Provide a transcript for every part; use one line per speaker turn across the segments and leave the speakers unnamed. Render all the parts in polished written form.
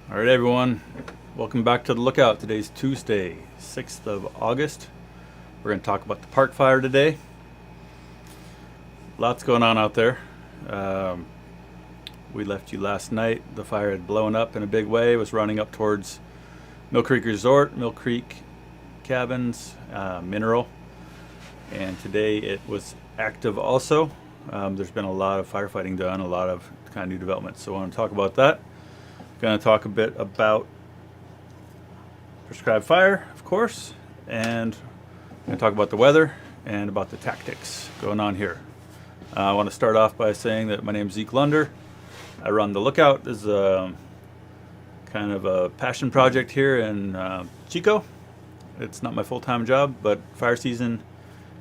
All right, everyone. Welcome back to the Lookout. Today's Tuesday, 6th of August. We're going to talk about the park fire today. Lots going on out there. We left you last night. The fire had blown up in a big way. It was running up towards Mill Creek Resort, Mill Creek Cabins, Mineral. And today it was active also. There's been a lot of firefighting done, a lot of kind of new developments. So I want to talk about that. Going to talk a bit about prescribed fire, of course, and I'm going to talk about the weather and about the tactics going on here. I want to start off by saying that my name is Zeke Lunder. I run the Lookout. This is a kind of a passion project here in Chico. It's not my full-time job, but fire season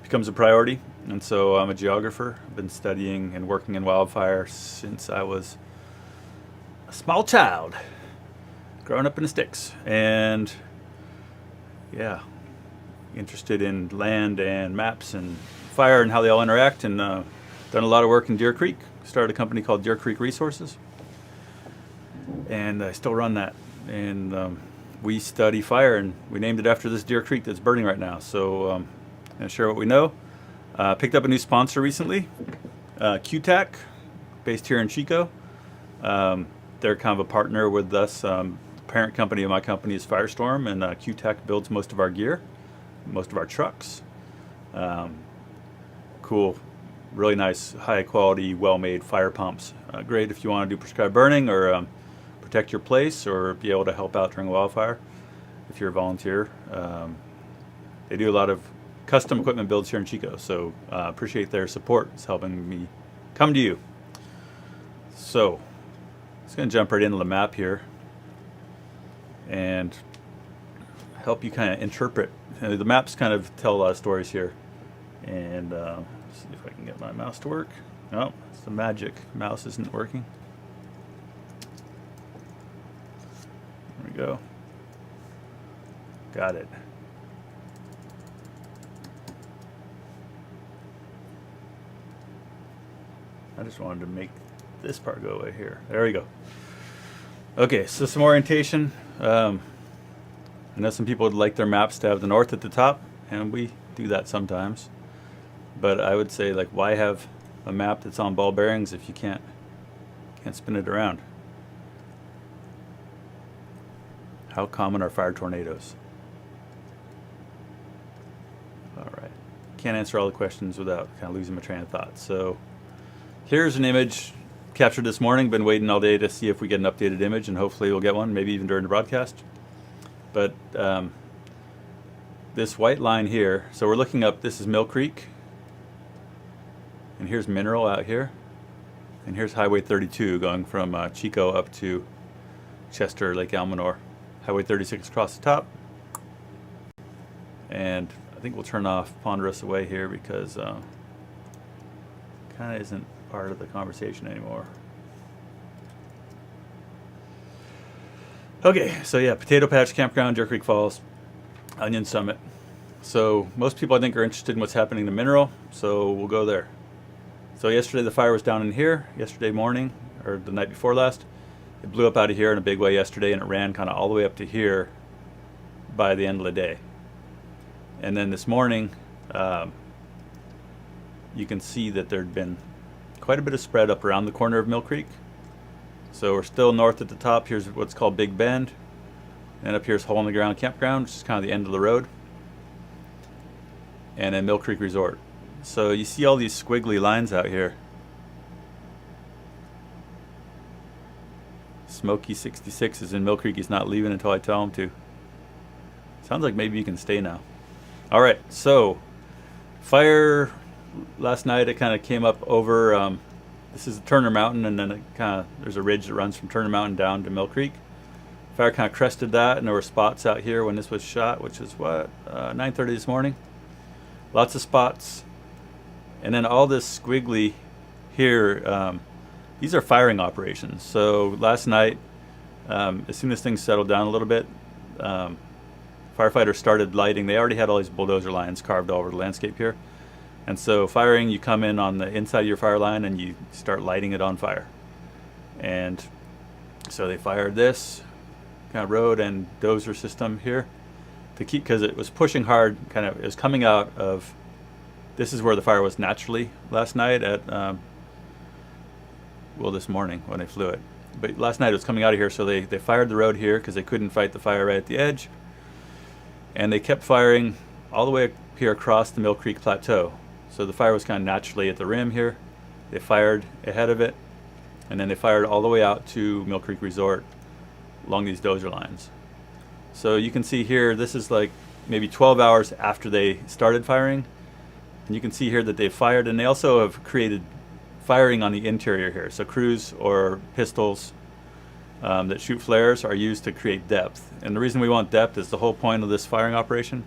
becomes a priority, and so I'm a geographer. I've been studying and working in wildfire since I was a small child, growing up in the sticks, and yeah, interested in land and maps and fire and how they all interact, and done a lot of work in Deer Creek. Started a company called Deer Creek Resources, and I still run that. And we study fire, and we named it after this Deer Creek that's burning right now. So I'm going to share what we know. Picked up a new sponsor recently, QTAC, based here in Chico. They're kind of a partner with us. The parent company of my company is Firestorm, and QTAC builds most of our gear, most of our trucks. Cool, really nice, high quality, well-made fire pumps. Great if you want to do prescribed burning or protect your place or be able to help out during wildfire if you're a volunteer. They do a lot of custom equipment builds here in Chico, so appreciate their support. It's helping me come to you. So just going to jump right into the map here and help you kind of interpret. The maps kind of tell a lot of stories here. And let's see if I can get my mouse to work. Oh, it's the magic. Mouse isn't working. There we go. Got it. I just wanted to make this part go away here. There we go. Okay, so some orientation. I know some people would like their maps to have the north at the top, and we do that sometimes. But I would say, like, why have a map that's on ball bearings if you can't spin it around? How common are fire tornadoes? All right. Can't answer all the questions without kind of losing my train of thought. So here's an image captured this morning. Been waiting all day to see if we get an updated image, and hopefully we'll get one, maybe even during the broadcast. But this white line here, so we're looking up, this is Mill Creek, and here's Mineral out here, and here's Highway 32 going from Chico up to Chester, Lake Almanor. Highway 36 across the top, and I think we'll turn off Ponderosa Way here because kind of isn't part of the conversation anymore. Okay, so yeah, Potato Patch Campground, Deer Creek Falls, Onion Summit. So most people I think are interested in what's happening to Mineral, so we'll go there. So yesterday the fire was down in here, yesterday morning, or the night before last. It blew up out of here in a big way yesterday, and it ran kind of all the way up to here by the end of the day. And then this morning, you can see that there'd been quite a bit of spread up around the corner of Mill Creek. So we're still north at the top. Here's what's called Big Bend. And up here's Hole in the Ground Campground, which is kind of the end of the road. And then Mill Creek Resort. So you see all these squiggly lines out here. Smokey 66 is in Mill Creek. He's not leaving until I tell him to. Sounds like maybe you can stay now. All right, so fire last night, it kind of came up over, this is Turner Mountain, and then it kind of, there's a ridge that runs from Turner Mountain down to Mill Creek. Fire kind of crested that, and there were spots out here when this was shot, which is what, 9:30 this morning. Lots of spots. And then all this squiggly here, these are firing operations. So last night, as soon as things settled down a little bit, firefighters started lighting. They already had all these bulldozer lines carved all over the landscape here. And so firing, you come in on the inside of your fire line and you start lighting it on fire. And so they fired this, kind of road and dozer system here to keep, because it was pushing hard. Kind of, it was coming out of. This is where the fire was naturally last night at. Well, this morning when they flew it, but last night it was coming out of here. So they fired the road here because they couldn't fight the fire right at the edge, and they kept firing all the way up here across the Mill Creek Plateau. So the fire was kind of naturally at the rim here. They fired ahead of it, and then they fired all the way out to Mill Creek Resort along these dozer lines. So you can see here, this is like maybe 12 hours after they started firing. And you can see here that they fired, and they also have created firing on the interior here. So crews or pistols that shoot flares are used to create depth. And the reason we want depth is the whole point of this firing operation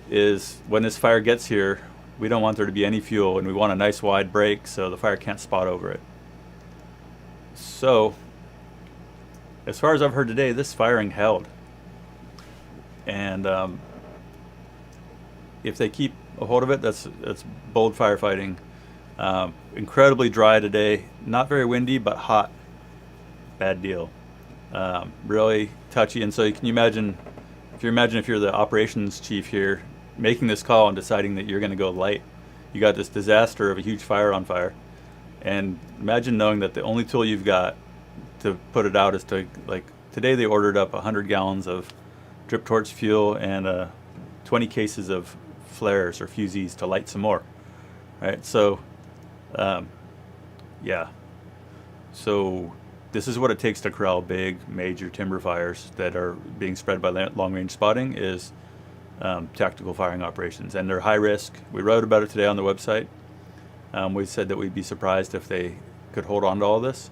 is when this fire gets here, we don't want there to be any fuel, and we want a nice wide break so the fire can't spot over it. So, as far as I've heard today, this firing held. And if they keep a hold of it, that's bold firefighting. Incredibly dry today, not very windy, but hot. Bad deal. Really touchy, and so you can imagine if you're the operations chief here, making this call and deciding that you're going to go light. You got this disaster of a huge fire on fire, and imagine knowing that the only tool you've got to put it out is to, like, today they ordered up 100 gallons of drip torch fuel and 20 cases of flares or fusees to light some more. Right, so yeah, so this is what it takes to corral big major timber fires that are being spread by long range spotting is tactical firing operations, and they're high risk. We wrote about it today on the website. We said that we'd be surprised if they could hold on to all this.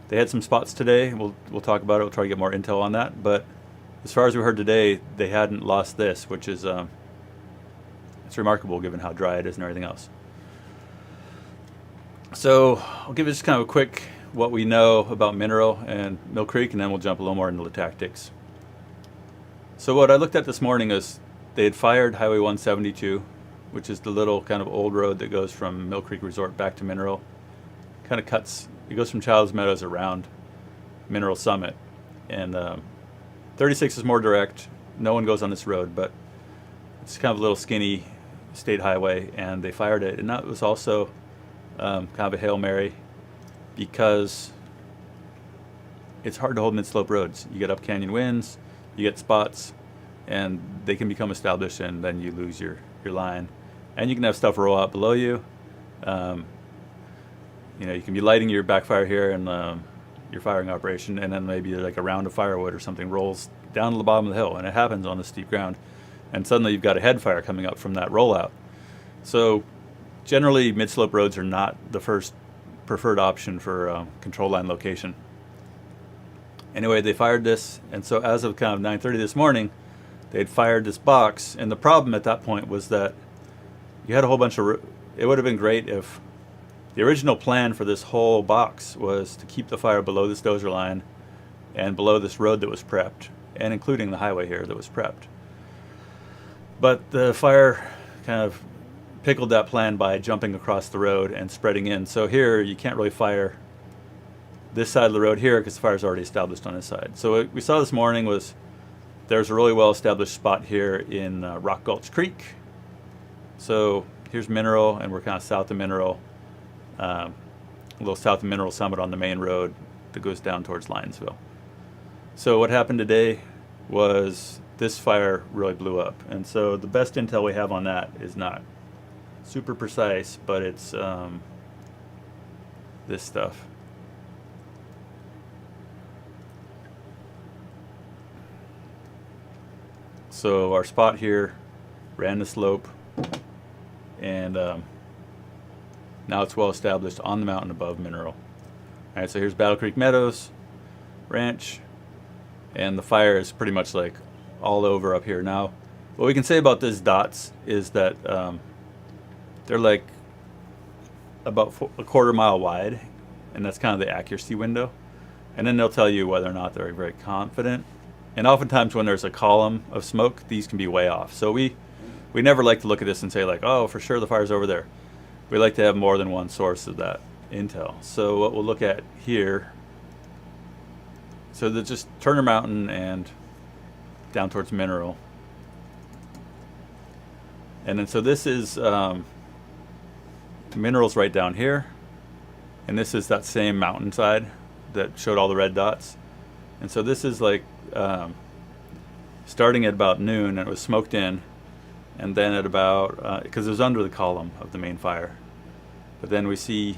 They had some spots today. We'll talk about it. We'll try to get more intel on that. But as far as we heard today, they hadn't lost this, which is it's remarkable given how dry it is and everything else. So I'll give you just kind of a quick what we know about Mineral and Mill Creek, and then we'll jump a little more into the tactics. So what I looked at this morning is they had fired Highway 172, which is the little kind of old road that goes from Mill Creek Resort back to Mineral. Kind of cuts, it goes from Childs Meadows around Mineral Summit. And 36 is more direct. No one goes on this road, but it's kind of a little skinny state highway, and they fired it. And that was also kind of a Hail Mary because it's hard to hold mid-slope roads. You get up canyon winds, you get spots, and they can become established, and then you lose your line. And you can have stuff roll out below you. You can be lighting your backfire here and your firing operation, and then maybe like a round of firewood or something rolls down to the bottom of the hill, and it happens on the steep ground. And suddenly you've got a head fire coming up from that rollout. So generally, mid-slope roads are not the first preferred option for control line location. Anyway, they fired this, and so as of kind of 9:30 this morning, they'd fired this box, and the problem at that point was that you had a whole bunch of. It would have been great if the original plan for this whole box was to keep the fire below this dozer line and below this road that was prepped, and including the highway here that was prepped. But the fire kind of pickled that plan by jumping across the road and spreading in. So here you can't really fire this side of the road here because the fire's already established on this side. So what we saw this morning was there's a really well established spot here in Rock Gulch Creek. So here's Mineral, and we're kind of south of Mineral, a little south of Mineral Summit on the main road that goes down towards Lionsville. So what happened today was this fire really blew up, and so the best intel we have on that is not super precise, but it's this stuff. So our spot here ran the slope, and now it's well established on the mountain above Mineral. All right, so here's Battle Creek Meadows Ranch, and the fire is pretty much like all over up here. Now, what we can say about these dots is that they're like about a quarter mile wide, and that's kind of the accuracy window. And then they'll tell you whether or not they're very confident. And oftentimes when there's a column of smoke, these can be way off. So we never like to look at this and say like, oh, for sure the fire's over there. We like to have more than one source of that intel. So what we'll look at here So that's just Turner Mountain and down towards Mineral. And then so this is Mineral's right down here. And this is that same mountainside that showed all the red dots. And so this is like starting at about noon, and it was smoked in. And then at about, because it was under the column of the main fire. But then we see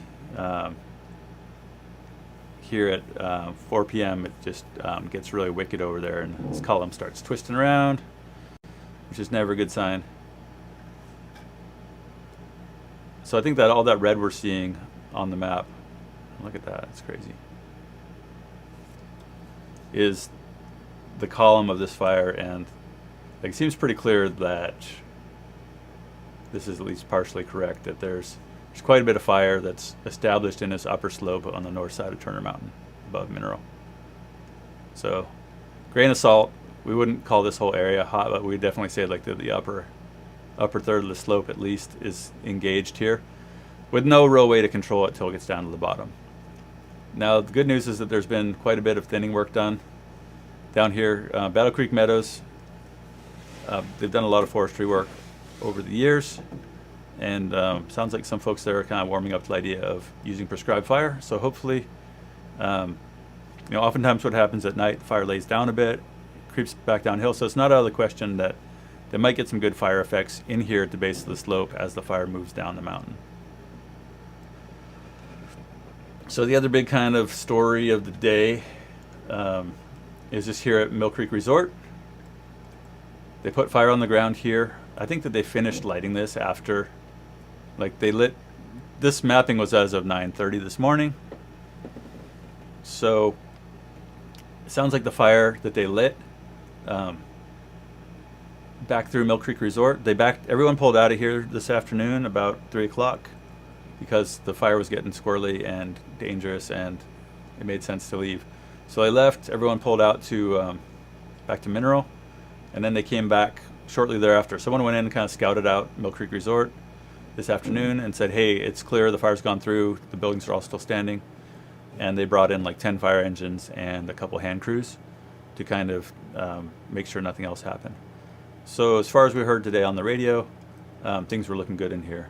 here at 4 p.m. it just gets really wicked over there, and this column starts twisting around, which is never a good sign. So I think that all that red we're seeing on the map, look at that, it's crazy, is the column of this fire. And like, it seems pretty clear that this is at least partially correct, that there's quite a bit of fire that's established in this upper slope on the north side of Turner Mountain above Mineral. So grain of salt, we wouldn't call this whole area hot, but we definitely say like the upper third of the slope at least is engaged here, with no real way to control it till it gets down to the bottom. Now the good news is that there's been quite a bit of thinning work done down here. Battle Creek Meadows, they've done a lot of forestry work over the years, and sounds like some folks there are kind of warming up to the idea of using prescribed fire. So hopefully, oftentimes what happens at night, the fire lays down a bit, creeps back downhill, so it's not out of the question that they might get some good fire effects in here at the base of the slope as the fire moves down the mountain. So the other big kind of story of the day is just here at Mill Creek Resort. They put fire on the ground here. I think that they finished lighting this after, like, they lit, this mapping was as of 9:30 this morning. So it sounds like the fire that they lit back through Mill Creek Resort, everyone pulled out of here this afternoon about 3 o'clock because the fire was getting squirrely and dangerous, and it made sense to leave. So they left, everyone pulled out to back to Mineral, and then they came back shortly thereafter. Someone went in and kind of scouted out Mill Creek Resort this afternoon and said, hey, it's clear, the fire's gone through, the buildings are all still standing. And they brought in like 10 fire engines and a couple hand crews to kind of make sure nothing else happened. So as far as we heard today on the radio, things were looking good in here.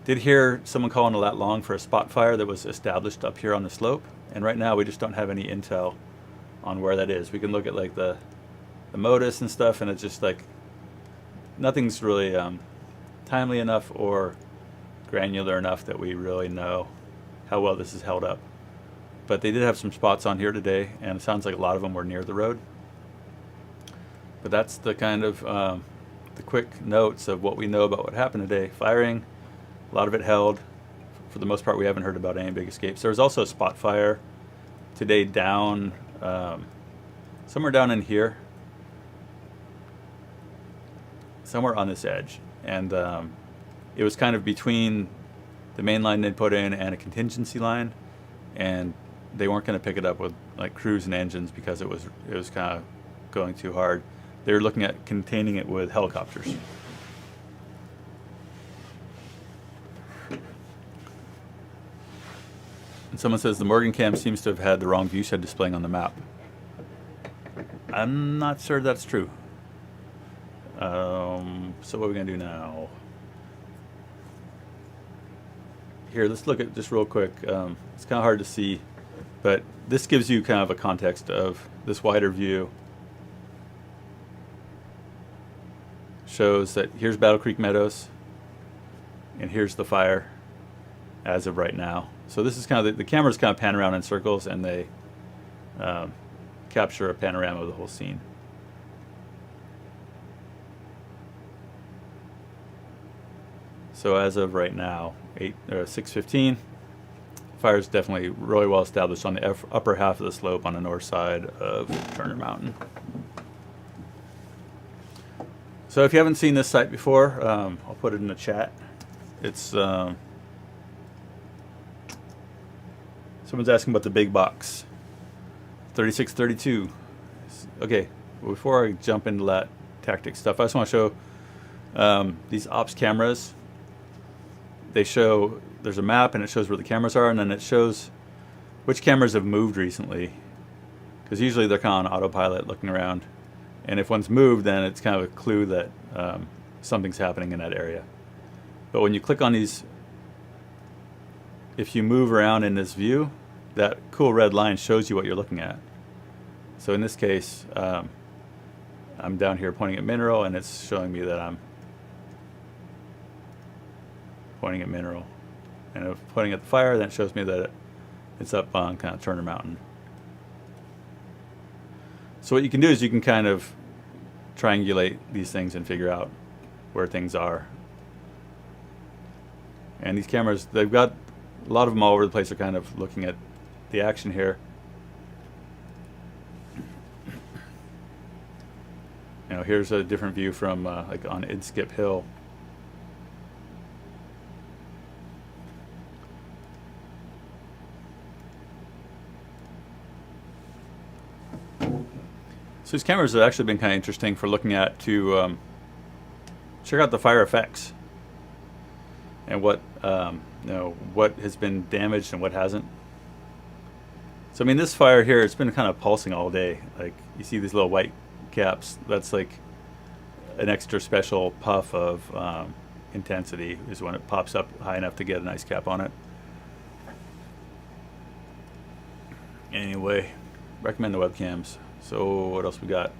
Did hear someone calling a lat long for a spot fire that was established up here on the slope, and right now we just don't have any intel on where that is. We can look at like the MODIS and stuff, and it's just like nothing's really timely enough or granular enough that we really know how well this is held up. But they did have some spots on here today, and it sounds like a lot of them were near the road. But that's the kind of the quick notes of what we know about what happened today. Firing, a lot of it held. For the most part, we haven't heard about any big escapes. There was also a spot fire today down, somewhere down in here, somewhere on this edge. And it was kind of between the main line they'd put in and a contingency line, and they weren't going to pick it up with like crews and engines because it was kind of going too hard. They were looking at containing it with helicopters. And someone says the Morgan cam seems to have had the wrong view shed displaying on the map. I'm not sure that's true. So what are we going to do now? Here, let's look at just real quick. It's kind of hard to see, but this gives you kind of a context of this wider view. Shows that here's Battle Creek Meadows, and here's the fire as of right now. So this is kind of the cameras kind of pan around in circles, and they capture a panorama of the whole scene. So as of right now, 6:15, fire is definitely really well established on the upper half of the slope on the north side of Turner Mountain. So if you haven't seen this site before, I'll put it in the chat. It's someone's asking about the big box, 3632. Okay, before I jump into that tactic stuff, I just want to show these ops cameras. They show, there's a map and it shows where the cameras are, and then it shows which cameras have moved recently, because usually they're kind of on autopilot looking around, and if one's moved, then it's kind of a clue that something's happening in that area. But when you click on these, if you move around in this view, that cool red line shows you what you're looking at. So in this case, I'm down here pointing at mineral, and it's showing me that I'm pointing at mineral. And if pointing at the fire, then it shows me that it's up on kind of Turner Mountain. So what you can do is you can kind of triangulate these things and figure out where things are. And these cameras, they've got a lot of them all over the place are kind of looking at the action here. You know, here's a different view from like on Inskip Hill. So these cameras have actually been kind of interesting for looking at to check out the fire effects and what you know, what has been damaged and what hasn't. So I mean, this fire here, it's been kind of pulsing all day. Like you see these little white caps. That's like an extra special puff of intensity is when it pops up high enough to get a nice cap on it. Anyway, recommend the webcams. So what else we got?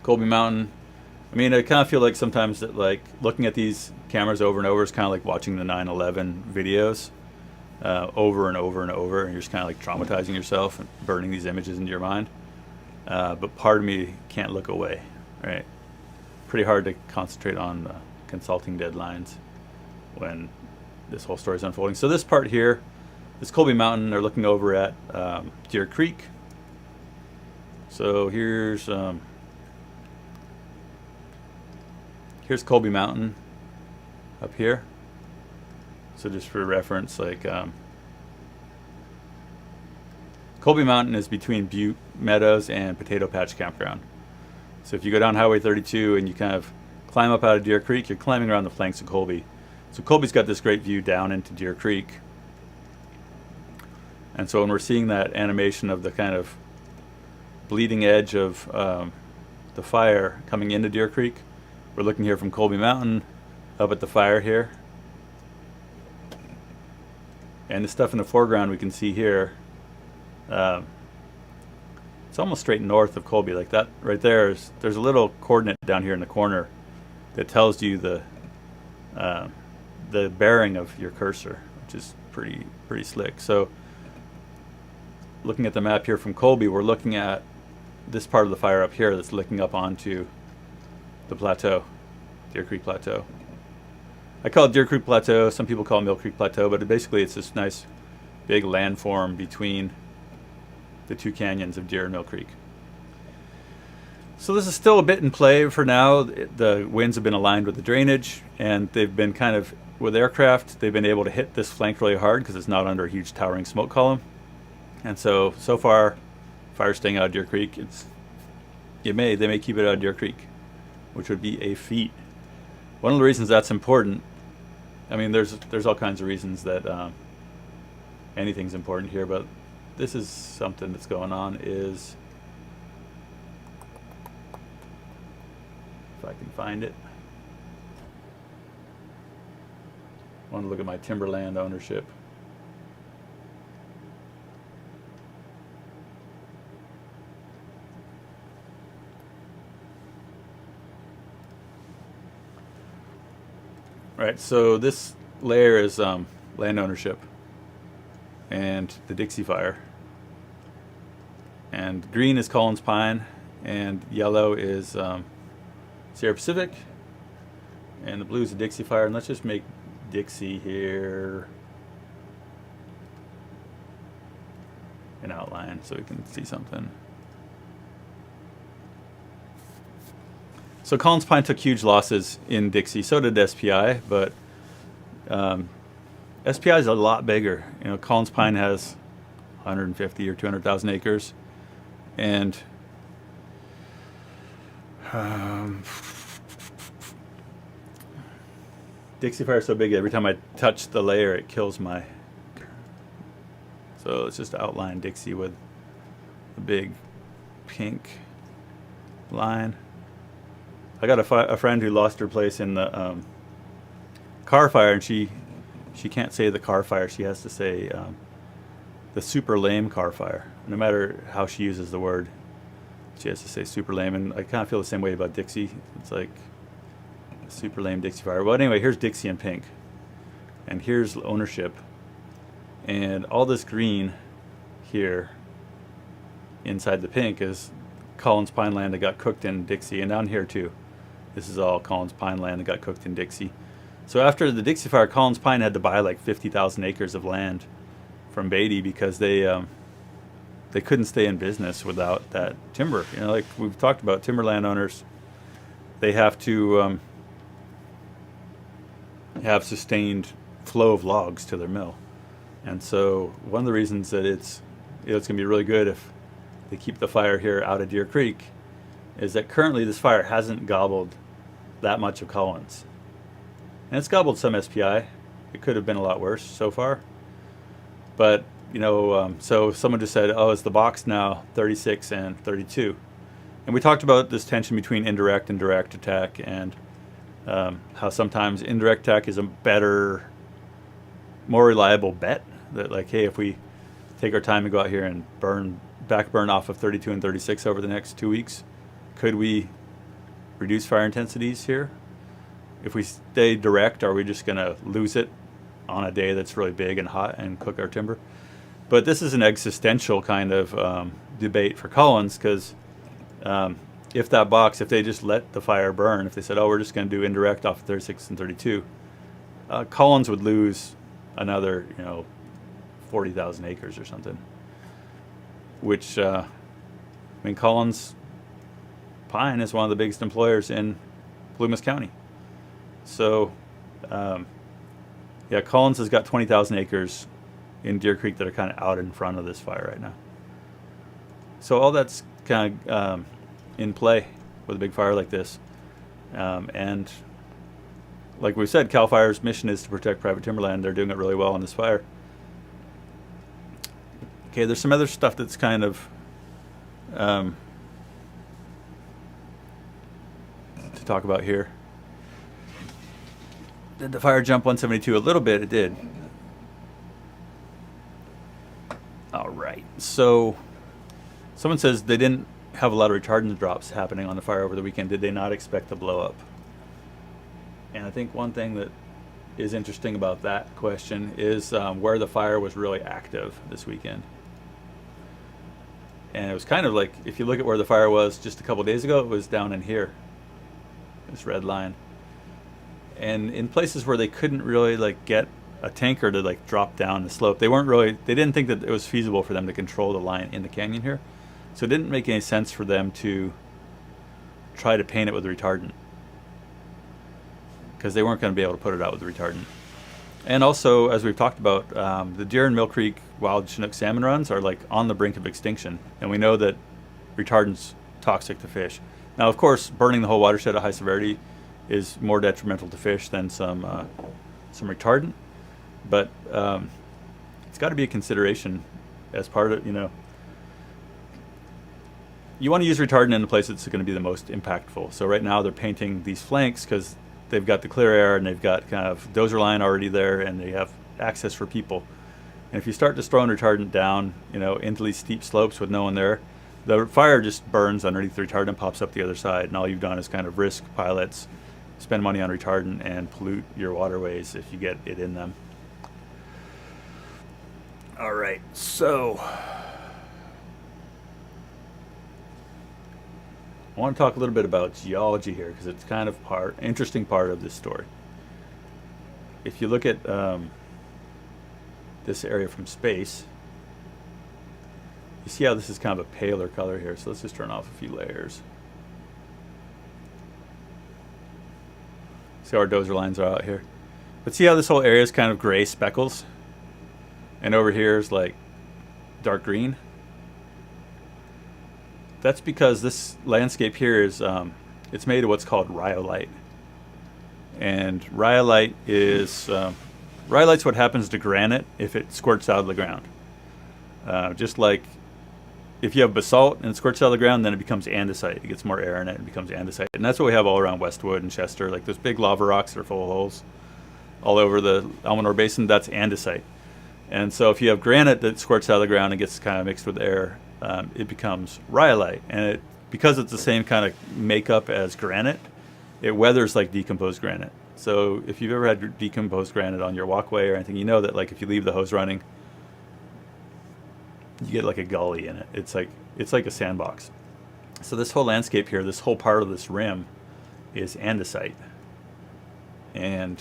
Colby Mountain. I mean, I kind of feel like sometimes that like looking at these cameras over and over is kind of like watching the 9/11 videos over and over and over, and you're just kind of like traumatizing yourself and burning these images into your mind. But part of me can't look away, right? Pretty hard to concentrate on consulting deadlines when this whole story is unfolding. So this part here, this Colby Mountain, they're looking over at Deer Creek. So here's Colby Mountain up here. So just for reference, like Colby Mountain is between Butte Meadows and Potato Patch Campground. So if you go down Highway 32 and you kind of climb up out of Deer Creek, you're climbing around the flanks of Colby. So Colby's got this great view down into Deer Creek. And so when we're seeing that animation of the kind of bleeding edge of the fire coming into Deer Creek, we're looking here from Colby Mountain up at the fire here. And the stuff in the foreground we can see here, it's almost straight north of Colby. Like that right there is, there's a little coordinate down here in the corner that tells you the bearing of your cursor, which is pretty slick. So looking at the map here from Colby, we're looking at this part of the fire up here that's looking up onto the plateau, Deer Creek Plateau. I call it Deer Creek Plateau. Some people call it Mill Creek Plateau, but basically it's this nice big landform between the two canyons of Deer and Mill Creek. So this is still a bit in play for now. The winds have been aligned with the drainage, and they've been kind of, with aircraft, they've been able to hit this flank really hard because it's not under a huge towering smoke column. And so far, fire staying out of Deer Creek. They may keep it out of Deer Creek, which would be a feat. One of the reasons that's important, I mean, there's all kinds of reasons that anything's important here, but this is something that's going on. Is, if I can find it, I want to look at my timberland ownership. Right, so this layer is land ownership and the Dixie Fire. And green is Collins Pine, and yellow is Sierra Pacific, and the blue is the Dixie Fire. And let's just make Dixie here an outline so we can see something. So Collins Pine took huge losses in Dixie. So did SPI, but SPI is a lot bigger. You know, Collins Pine has 150 or 200,000 acres, and Dixie Fire is so big every time I touch the layer, it kills my. So let's just outline Dixie with a big pink line. I got a friend who lost her place in the car fire, and she can't say the car fire. She has to say the super lame car fire. No matter how she uses the word, she has to say super lame. And I kind of feel the same way about Dixie. It's like a super lame Dixie fire. Well, anyway, here's Dixie in pink, and here's ownership, and all this green here inside the pink is Collins pine land that got cooked in Dixie, and down here too. This is all Collins pine land that got cooked in Dixie. So after the Dixie fire, Collins Pine had to buy like 50,000 acres of land from Beatty because they couldn't stay in business without that timber. You know, like we've talked about, timber landowners, they have to have sustained flow of logs to their mill, and so one of the reasons that it's going to be really good if they keep the fire here out of Deer Creek is that currently this fire hasn't gobbled that much of Collins. And it's gobbled some SPI. It could have been a lot worse so far. But, you know, so someone just said, oh, is the box now 36 and 32? And we talked about this tension between indirect and direct attack, and how sometimes indirect attack is a better, more reliable bet. That like, hey, if we take our time and go out here and burn off of 32 and 36 over the next 2 weeks, could we reduce fire intensities here? If we stay direct, are we just going to lose it on a day that's really big and hot and cook our timber? But this is an existential kind of debate for Collins, because if that box, if they just let the fire burn, if they said, oh, we're just going to do indirect off of 36 and 32, Collins would lose another, 40,000 acres or something. Which, Collins Pine is one of the biggest employers in Plumas County. So, Collins has got 20,000 acres in Deer Creek that are kind of out in front of this fire right now. So all that's kind of in play with a big fire like this. And like we said, CAL FIRE's mission is to protect private timberland. They're doing it really well on this fire. Okay, there's some other stuff that's kind of to talk about here. Did the fire jump 172 a little bit? It did. All right. So someone says they didn't have a lot of retardant drops happening on the fire over the weekend. Did they not expect the blow up? And I think one thing that is interesting about that question is where the fire was really active this weekend. And it was kind of like, if you look at where the fire was just a couple days ago, it was down in here, this red line. And in places where they couldn't really get a tanker to drop down the slope, they didn't think that it was feasible for them to control the line in the canyon here. So it didn't make any sense for them to try to paint it with retardant, because they weren't going to be able to put it out with the retardant. And also, as we've talked about, the Deer and Mill Creek wild Chinook salmon runs are on the brink of extinction, and we know that retardant's toxic to fish. Now, of course, burning the whole watershed at high severity is more detrimental to fish than some retardant, but it's got to be a consideration as part of, you want to use retardant in the place that's going to be the most impactful. So right now they're painting these flanks because they've got the clear air and they've got kind of dozer line already there, and they have access for people. And if you start just throwing retardant down, into these steep slopes with no one there, the fire just burns underneath the retardant, pops up the other side, and all you've done is kind of risk pilots, spend money on retardant, and pollute your waterways if you get it in them. All right, so I want to talk a little bit about geology here, because it's kind of interesting part of this story. If you look at this area from space, you see how this is kind of a paler color here. So let's just turn off a few layers. See how our dozer lines are out here. But see how this whole area is kind of gray speckles? And over here is dark green? That's because this landscape here is, it's made of what's called rhyolite. And rhyolite is, rhyolite's what happens to granite if it squirts out of the ground. Just like if you have basalt and it squirts out of the ground, then it becomes andesite. It gets more air in it and becomes andesite. And that's what we have all around Westwood and Chester. Like those big lava rocks that are full of holes all over the Almanor Basin, that's andesite. And so if you have granite that squirts out of the ground and gets kind of mixed with air, it becomes rhyolite. And because it's the same kind of makeup as granite, it weathers like decomposed granite. So if you've ever had decomposed granite on your walkway or anything, you know that like if you leave the hose running, you get like a gully in it. It's like a sandbox. So this whole landscape here, this whole part of this rim is andesite. And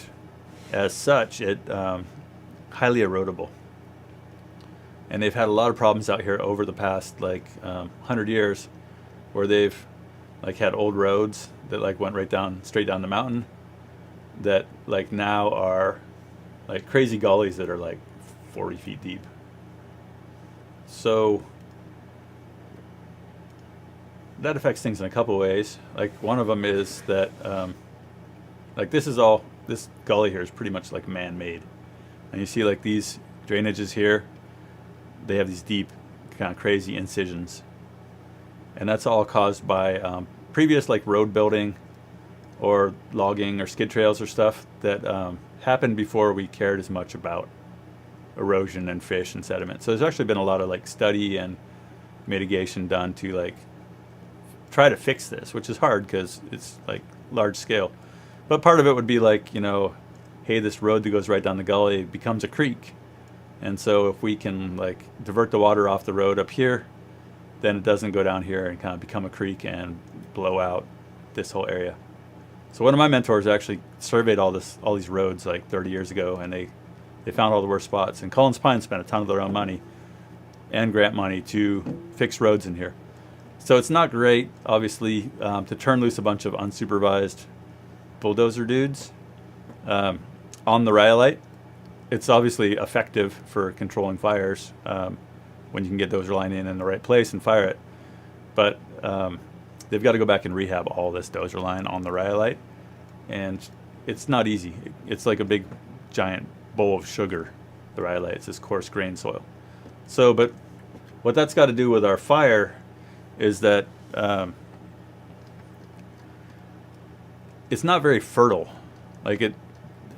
as such, it highly erodible. And they've had a lot of problems out here over the past 100 years where they've like had old roads that like went straight down the mountain that like now are like crazy gullies that are like 40 feet deep. So that affects things in a couple ways. Like one of them is that like this gully here is pretty much like man-made. And you see like these drainages here, they have these deep kind of crazy incisions. And that's all caused by previous like road building or logging or skid trails or stuff that happened before we cared as much about erosion and fish and sediment. So there's actually been a lot of like study and mitigation done to like try to fix this, which is hard because it's like large scale. But part of it would be like, hey, this road that goes right down the gully becomes a creek. And so if we can like divert the water off the road up here, then it doesn't go down here and kind of become a creek and blow out this whole area. So one of my mentors actually surveyed all these roads like 30 years ago, and they found all the worst spots. And Collins Pine spent a ton of their own money and grant money to fix roads in here. So it's not great, obviously, to turn loose a bunch of unsupervised bulldozer dudes on the rhyolite. It's obviously effective for controlling fires when you can get dozer line in the right place and fire it. But they've got to go back and rehab all this dozer line on the rhyolite. And it's not easy. It's like a big, giant bowl of sugar, the rhyolite. It's this coarse grain soil. So, but what that's got to do with our fire is that it's not very fertile. Like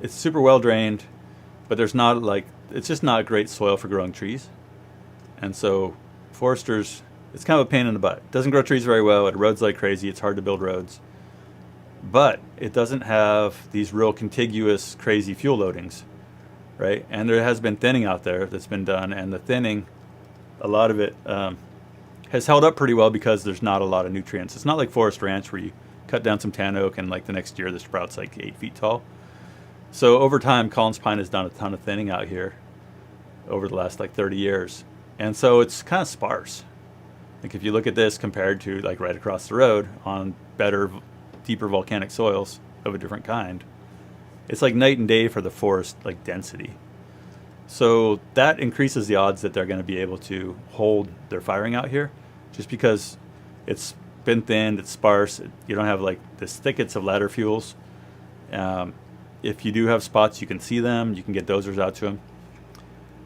it's super well drained, but there's not it's just not great soil for growing trees. And so foresters, it's kind of a pain in the butt. It doesn't grow trees very well. It erodes like crazy. It's hard to build roads. But it doesn't have these real contiguous crazy fuel loadings, right? And there has been thinning out there that's been done, and the thinning, a lot of it has held up pretty well because there's not a lot of nutrients. It's not like Forest Ranch where you cut down some tan oak and like the next year the sprout's like 8 feet tall. So over time, Collins Pine has done a ton of thinning out here over the last like 30 years. And so it's kind of sparse. Like if you look at this compared to like right across the road on better, deeper volcanic soils of a different kind, it's like night and day for the forest like density. So that increases the odds that they're going to be able to hold their firing out here, just because it's been thinned, it's sparse. You don't have like this thickets of ladder fuels. If you do have spots, you can see them. You can get dozers out to them.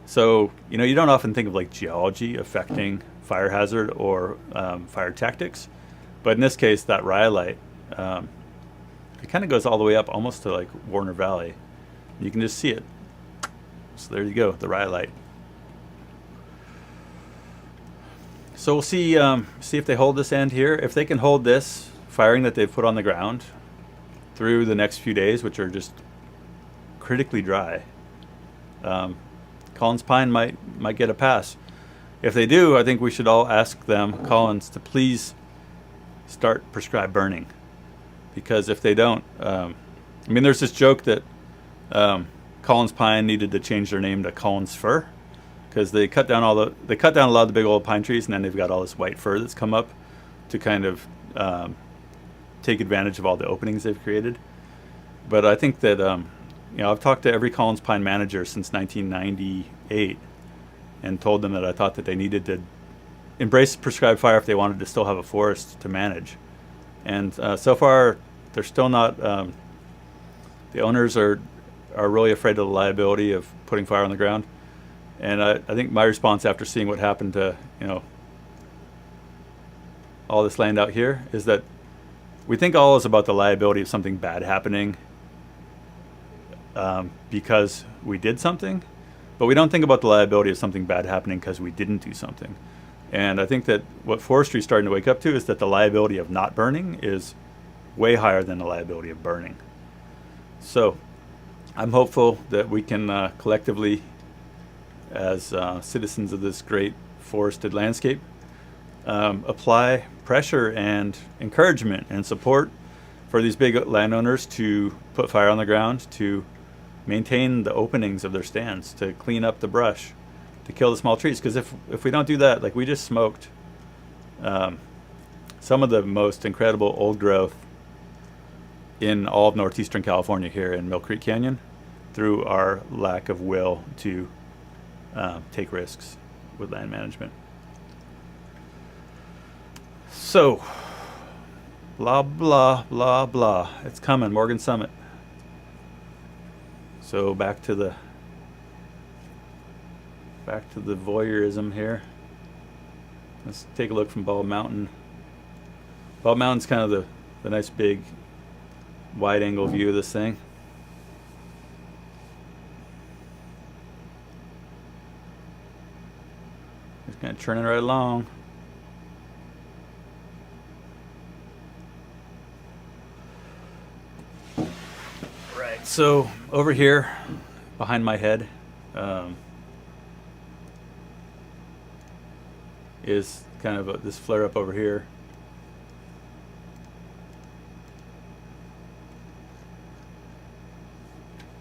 So you don't often think of like geology affecting fire hazard or fire tactics, but in this case, that rhyolite, it kind of goes all the way up almost to like Warner Valley. You can just see it. So there you go, the rhyolite. So we'll see if they hold this end here. If they can hold this firing that they've put on the ground through the next few days, which are just critically dry, Collins Pine might get a pass. If they do, I think we should all ask them, Collins, to please start prescribed burning. Because if they don't, there's this joke that Collins Pine needed to change their name to Collins Fir, because they cut down a lot of the big old pine trees, and then they've got all this white fir that's come up to kind of take advantage of all the openings they've created. But I think that I've talked to every Collins Pine manager since 1998 and told them that I thought that they needed to embrace prescribed fire if they wanted to still have a forest to manage. And so far, they're still not. The owners are really afraid of the liability of putting fire on the ground. And I think my response after seeing what happened to all this land out here is that we think all is about the liability of something bad happening because we did something, but we don't think about the liability of something bad happening because we didn't do something. And I think that what forestry is starting to wake up to is that the liability of not burning is way higher than the liability of burning. So I'm hopeful that we can collectively, as citizens of this great forested landscape, apply pressure and encouragement and support for these big landowners to put fire on the ground, to maintain the openings of their stands, to clean up the brush, to kill the small trees. Because if we don't do that, like we just smoked some of the most incredible old growth in all of northeastern California here in Mill Creek Canyon through our lack of will to take risks with land management. So, blah, blah, blah, blah. It's coming, Morgan Summit. So back to the voyeurism here. Let's take a look from Bald Mountain. Bald Mountain's kind of the nice big wide angle view of this thing. Just kind of churning right along. Right, so over here behind my head is kind of this flare up over here.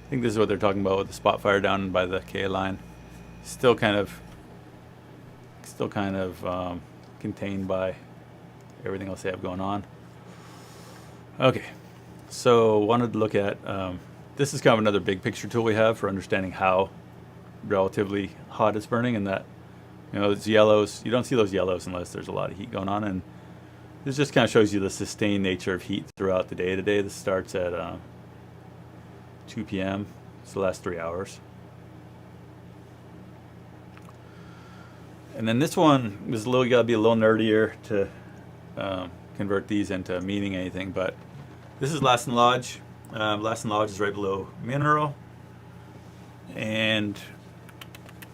I think this is what they're talking about with the spot fire down by the K line. Still kind of contained by everything else they have going on. Okay, so wanted to look at this is kind of another big picture tool we have for understanding how relatively hot it's burning, and that, you know, those yellows, you don't see those yellows unless there's a lot of heat going on, and this just kind of shows you the sustained nature of heat throughout the day. Today this starts at 2 p.m. It's the last 3 hours. And then this one is you gotta be a little nerdier to convert these into meaning anything, but this is Lassen Lodge. Lassen Lodge is right below Mineral. And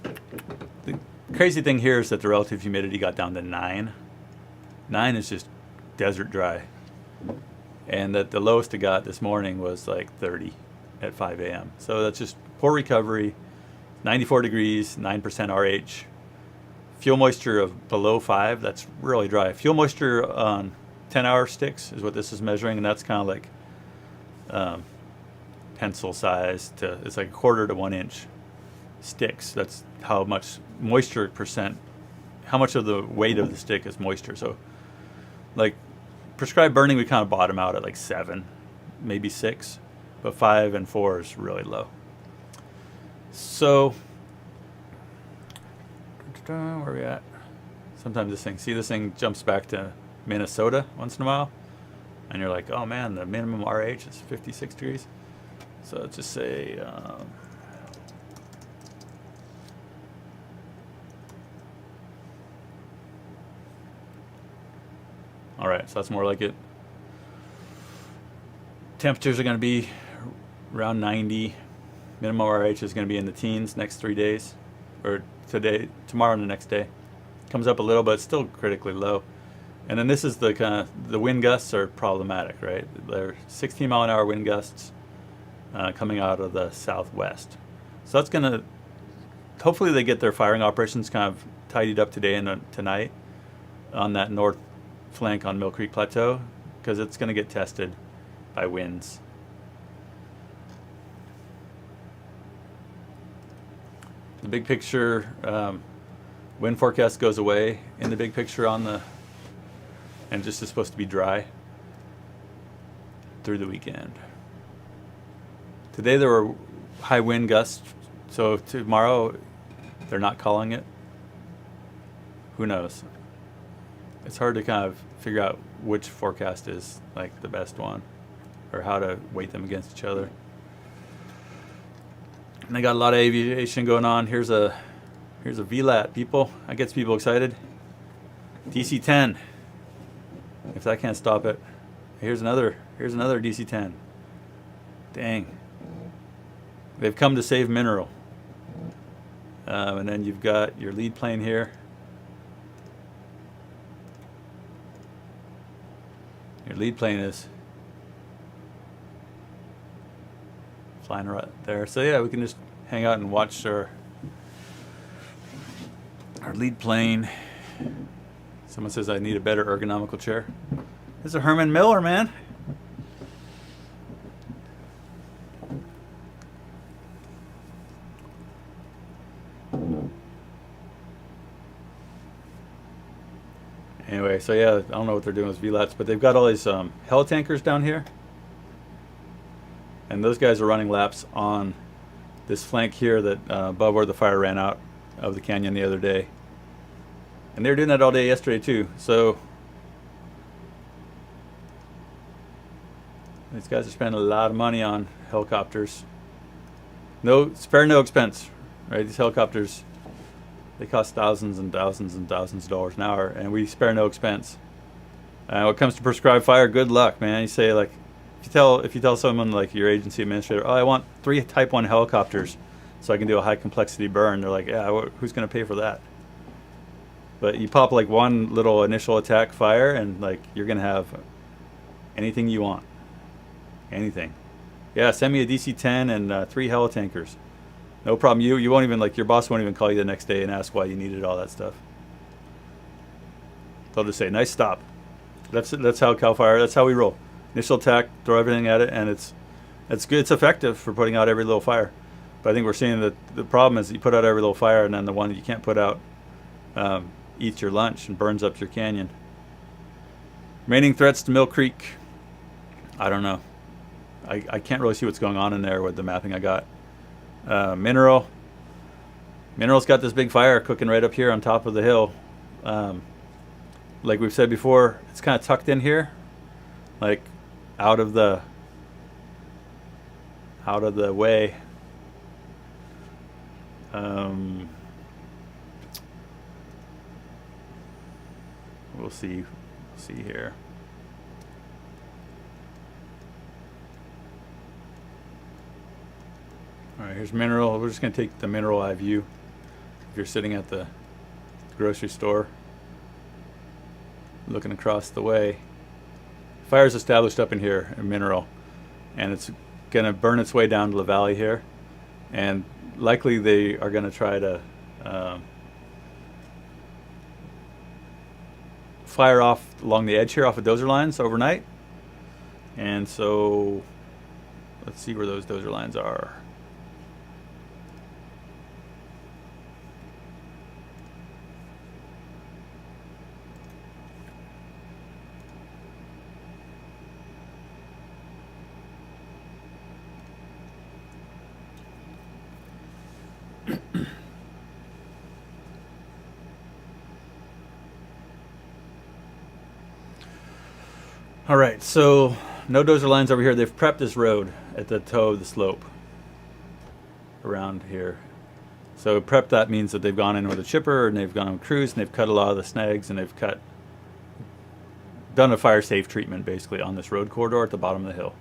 the crazy thing here is that the relative humidity got down to 9. 9 is just desert dry. And that the lowest it got this morning was like 30 at 5 a.m. So that's just poor recovery, 94 degrees, 9% RH. Fuel moisture of below 5, that's really dry. Fuel moisture on 10-hour sticks is what this is measuring, and that's kind of like pencil size to, it's like 1/4 to 1 inch sticks. That's how much moisture percent, how much of the weight of the stick is moisture. So like prescribed burning, we kind of bottom out at like 7, maybe 6, but 5 and 4 is really low. So where are we at? Sometimes this thing jumps back to Minnesota once in a while, and you're like, oh man, the minimum RH is 56 degrees. So let's just say all right, so that's more like it. Temperatures are going to be around 90. Minimum RH is going to be in the teens next 3 days, or tomorrow and the next day. Comes up a little, but it's still critically low. And then this is the kind of, the wind gusts are problematic, right? They're 16 mile an hour wind gusts coming out of the southwest. So that's going to, hopefully they get their firing operations kind of tidied up today and tonight on that north flank on Mill Creek Plateau, because it's going to get tested by winds. The big picture wind forecast goes away in the big picture and just is supposed to be dry through the weekend. Today there were high wind gusts, so tomorrow they're not calling it. Who knows? It's hard to kind of figure out which forecast is like the best one or how to weight them against each other. And they got a lot of aviation going on. Here's a VLAT, people. That gets people excited. DC-10. If that can't stop it, here's another DC-10. Dang. They've come to save mineral. And then you've got your lead plane here. Your lead plane is flying right there. So yeah, we can just hang out and watch our lead plane. Someone says I need a better ergonomical chair. This is a Herman Miller, man. Anyway, so yeah, I don't know what they're doing with VLATs, but they've got all these heli-tankers down here. And those guys are running laps on this flank here that above where the fire ran out of the canyon the other day. And they were doing that all day yesterday too. So these guys are spending a lot of money on helicopters. Spare no expense, right? These helicopters, they cost thousands and thousands and thousands of dollars an hour, and we spare no expense. When it comes to prescribed fire, good luck, man. You say, like, if you tell someone like your agency administrator, oh, I want 3 Type 1 helicopters so I can do a high complexity burn, they're like, yeah, who's going to pay for that? But you pop like one little initial attack fire, and like you're going to have anything you want. Anything. Yeah, send me a DC-10 and 3 heli-tankers. No problem. You won't even, like, your boss won't even call you the next day and ask why you needed all that stuff. They'll just say, nice stop. That's how Cal Fire, that's how we roll. Initial attack, throw everything at it, and it's good. It's effective for putting out every little fire. But I think we're seeing that the problem is that you put out every little fire, and then the one that you can't put out eats your lunch and burns up your canyon. Remaining threats to Mill Creek. I don't know. I can't really see what's going on in there with the mapping I got. Mineral's got this big fire cooking right up here on top of the hill. Like we've said before, it's kind of tucked in here, like out of the way. We'll see here. All right, here's mineral. We're just going to take the mineral eye view. If you're sitting at the grocery store, looking across the way, fire's established up in here in mineral, and it's going to burn its way down to the valley here, and likely they are going to try to fire off along the edge here off of dozer lines overnight. And so let's see where those dozer lines are. All right, so no dozer lines over here. They've prepped this road at the toe of the slope around here. So prep, that means that they've gone in with a chipper and they've gone on crews and they've cut a lot of the snags and they've done a fire safe treatment basically on this road corridor at the bottom of the hill.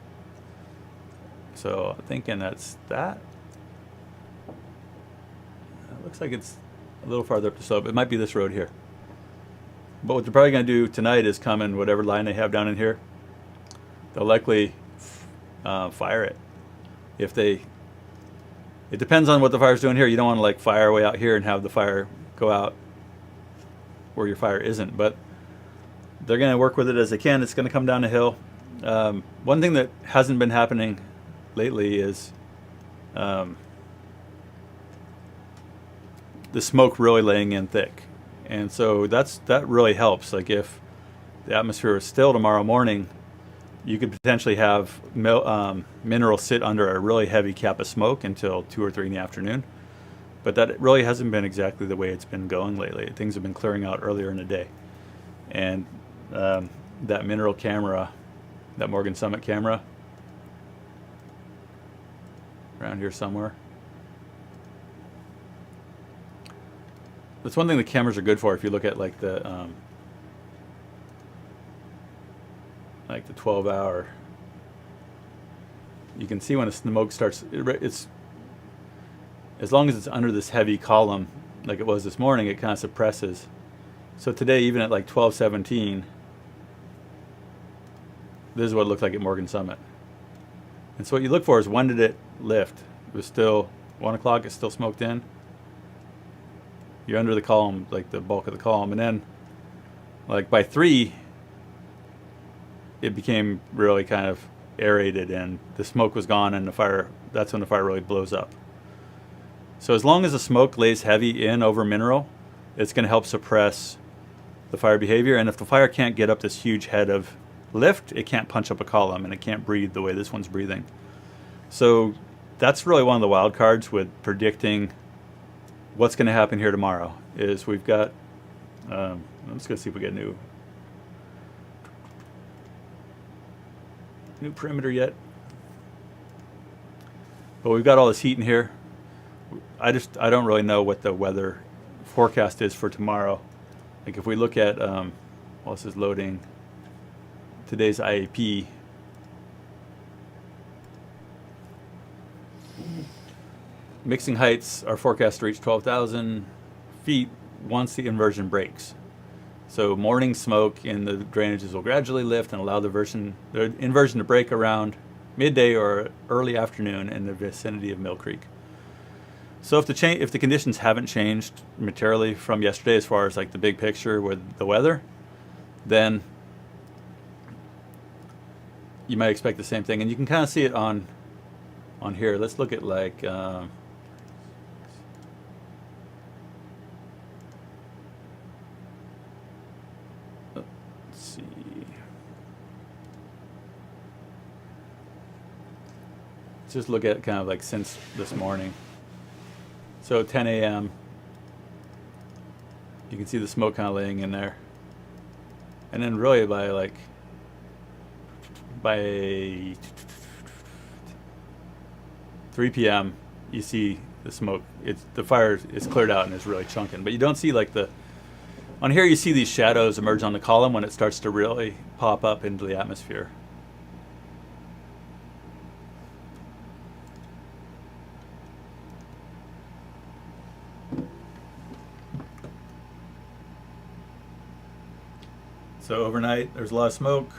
So I'm thinking that's that. It looks like it's a little farther up the slope. It might be this road here. But what they're probably going to do tonight is come in whatever line they have down in here. They'll likely fire it. It depends on what the fire's doing here. You don't want to like fire way out here and have the fire go out where your fire isn't. But they're going to work with it as they can. It's going to come down the hill. One thing that hasn't been happening lately is the smoke really laying in thick. And so that really helps. Like if the atmosphere is still tomorrow morning, you could potentially have mineral sit under a really heavy cap of smoke until 2 or 3 in the afternoon. But that really hasn't been exactly the way it's been going lately. Things have been clearing out earlier in the day. And that mineral camera, that Morgan Summit camera, around here somewhere. That's one thing the cameras are good for. If you look at like the like the 12-hour. You can see when the smoke starts, it's as long as it's under this heavy column like it was this morning, it kind of suppresses. So today, even at like 12:17, this is what it looked like at Morgan Summit. And so what you look for is, when did it lift? It was still 1 o'clock, it's still smoked in. You're under the column, like the bulk of the column. And then like by 3, it became really kind of aerated and the smoke was gone, and the fire, that's when the fire really blows up. So as long as the smoke lays heavy in over mineral, it's going to help suppress the fire behavior. And if the fire can't get up this huge head of lift, it can't punch up a column and it can't breathe the way this one's breathing. So that's really one of the wild cards with predicting what's going to happen here tomorrow. Is we've got, I'm just going to see if we get new perimeter yet. But we've got all this heat in here. I don't really know what the weather forecast is for tomorrow. Like if we look at, well, this is loading today's IAP. Mixing heights are forecast to reach 12,000 feet once the inversion breaks. So morning smoke in the drainages will gradually lift and allow the inversion to break around midday or early afternoon in the vicinity of Mill Creek. So if the conditions haven't changed materially from yesterday as far as like the big picture with the weather, then you might expect the same thing. And you can kind of see it on here. Let's look at like let's see. Let's just look at kind of like since this morning. So 10 a.m. you can see the smoke kind of laying in there. And then really by 3 p.m. you see the smoke. The fire is cleared out and it's really chunking. But you don't see like on here you see these shadows emerge on the column when it starts to really pop up into the atmosphere. So overnight, there's a lot of smoke.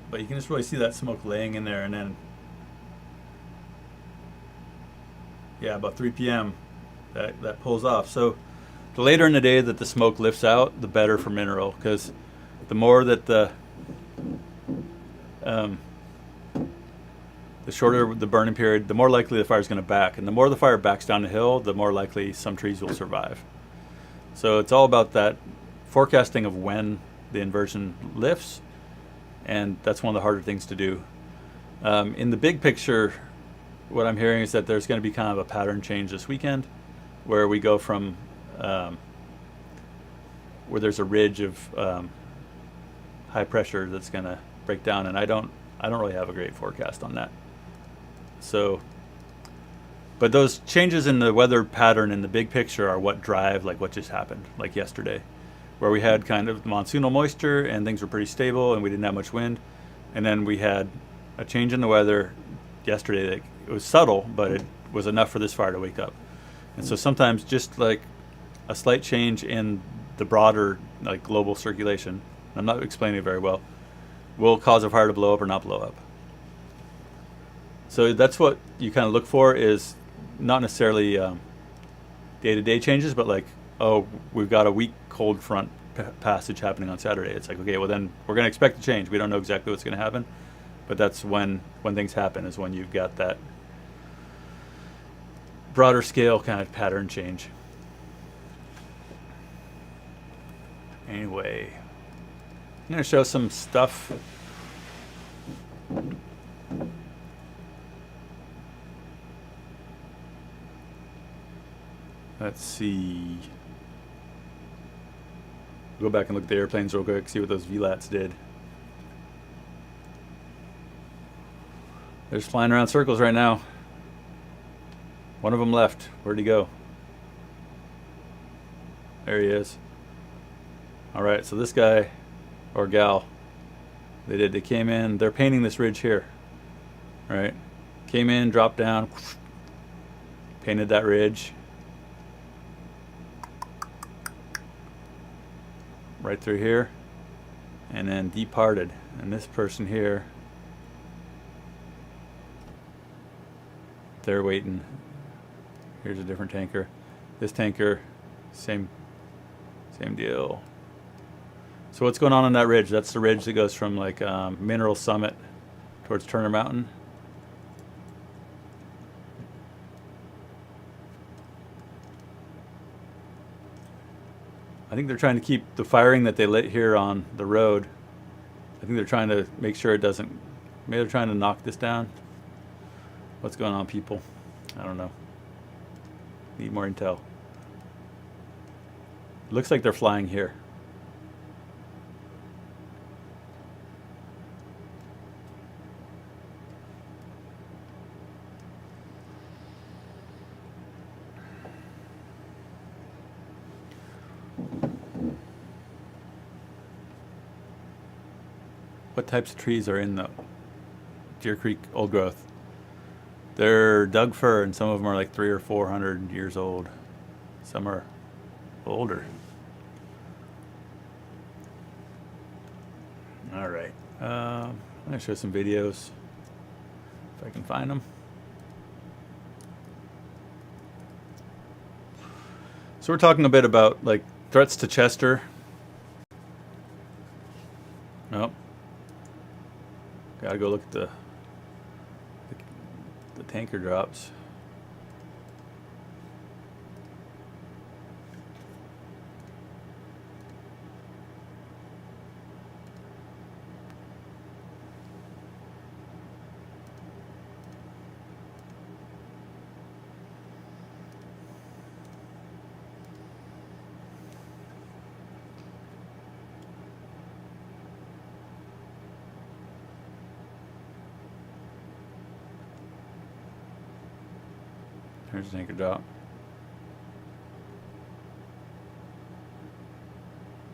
But you can just really see that smoke laying in there, and then, yeah, about 3 p.m. that pulls off. So the later in the day that the smoke lifts out, the better for mineral, because the more that the shorter the burning period, the more likely the fire is going to back. And the more the fire backs down the hill, the more likely some trees will survive. So it's all about that forecasting of when the inversion lifts, and that's one of the harder things to do. In the big picture, what I'm hearing is that there's going to be kind of a pattern change this weekend, where we go from where there's a ridge of high pressure that's going to break down, and I don't really have a great forecast on that. So, but those changes in the weather pattern in the big picture are what drive like what just happened, like yesterday, where we had kind of monsoonal moisture and things were pretty stable and we didn't have much wind. And then we had a change in the weather yesterday that it was subtle, but it was enough for this fire to wake up. And so sometimes just like a slight change in the broader like global circulation, I'm not explaining it very well, will cause a fire to blow up or not blow up. So that's what you kind of look for, is not necessarily day-to-day changes, but like, oh, we've got a weak cold front passage happening on Saturday. It's like, okay, well then we're going to expect a change. We don't know exactly what's going to happen, but that's when things happen, is when you've got that broader scale kind of pattern change. Anyway, I'm going to show some stuff. Let's see. Go back and look at the airplanes real quick, see what those VLATs did. They're just flying around circles right now. One of them left. Where'd he go? There he is. All right, so this guy or gal, they came in, they're painting this ridge here, right? Came in, dropped down, painted that ridge right through here, and then departed. And this person here, they're waiting. Here's a different tanker. This tanker, same deal. So what's going on that ridge? That's the ridge that goes from like Mineral Summit towards Turner Mountain. I think they're trying to keep the firing that they lit here on the road. I think they're trying to make sure it doesn't, maybe they're trying to knock this down. What's going on, people? I don't know. Need more intel. Looks like they're flying here. What types of trees are in the Deer Creek old growth? They're Doug fir, and some of them are like 300 or 400 years old. Some are older. All right. I'm going to show some videos if I can find them. So we're talking a bit about like threats to Chester. Nope. Gotta go look at the tanker drops. Here's the tanker drop.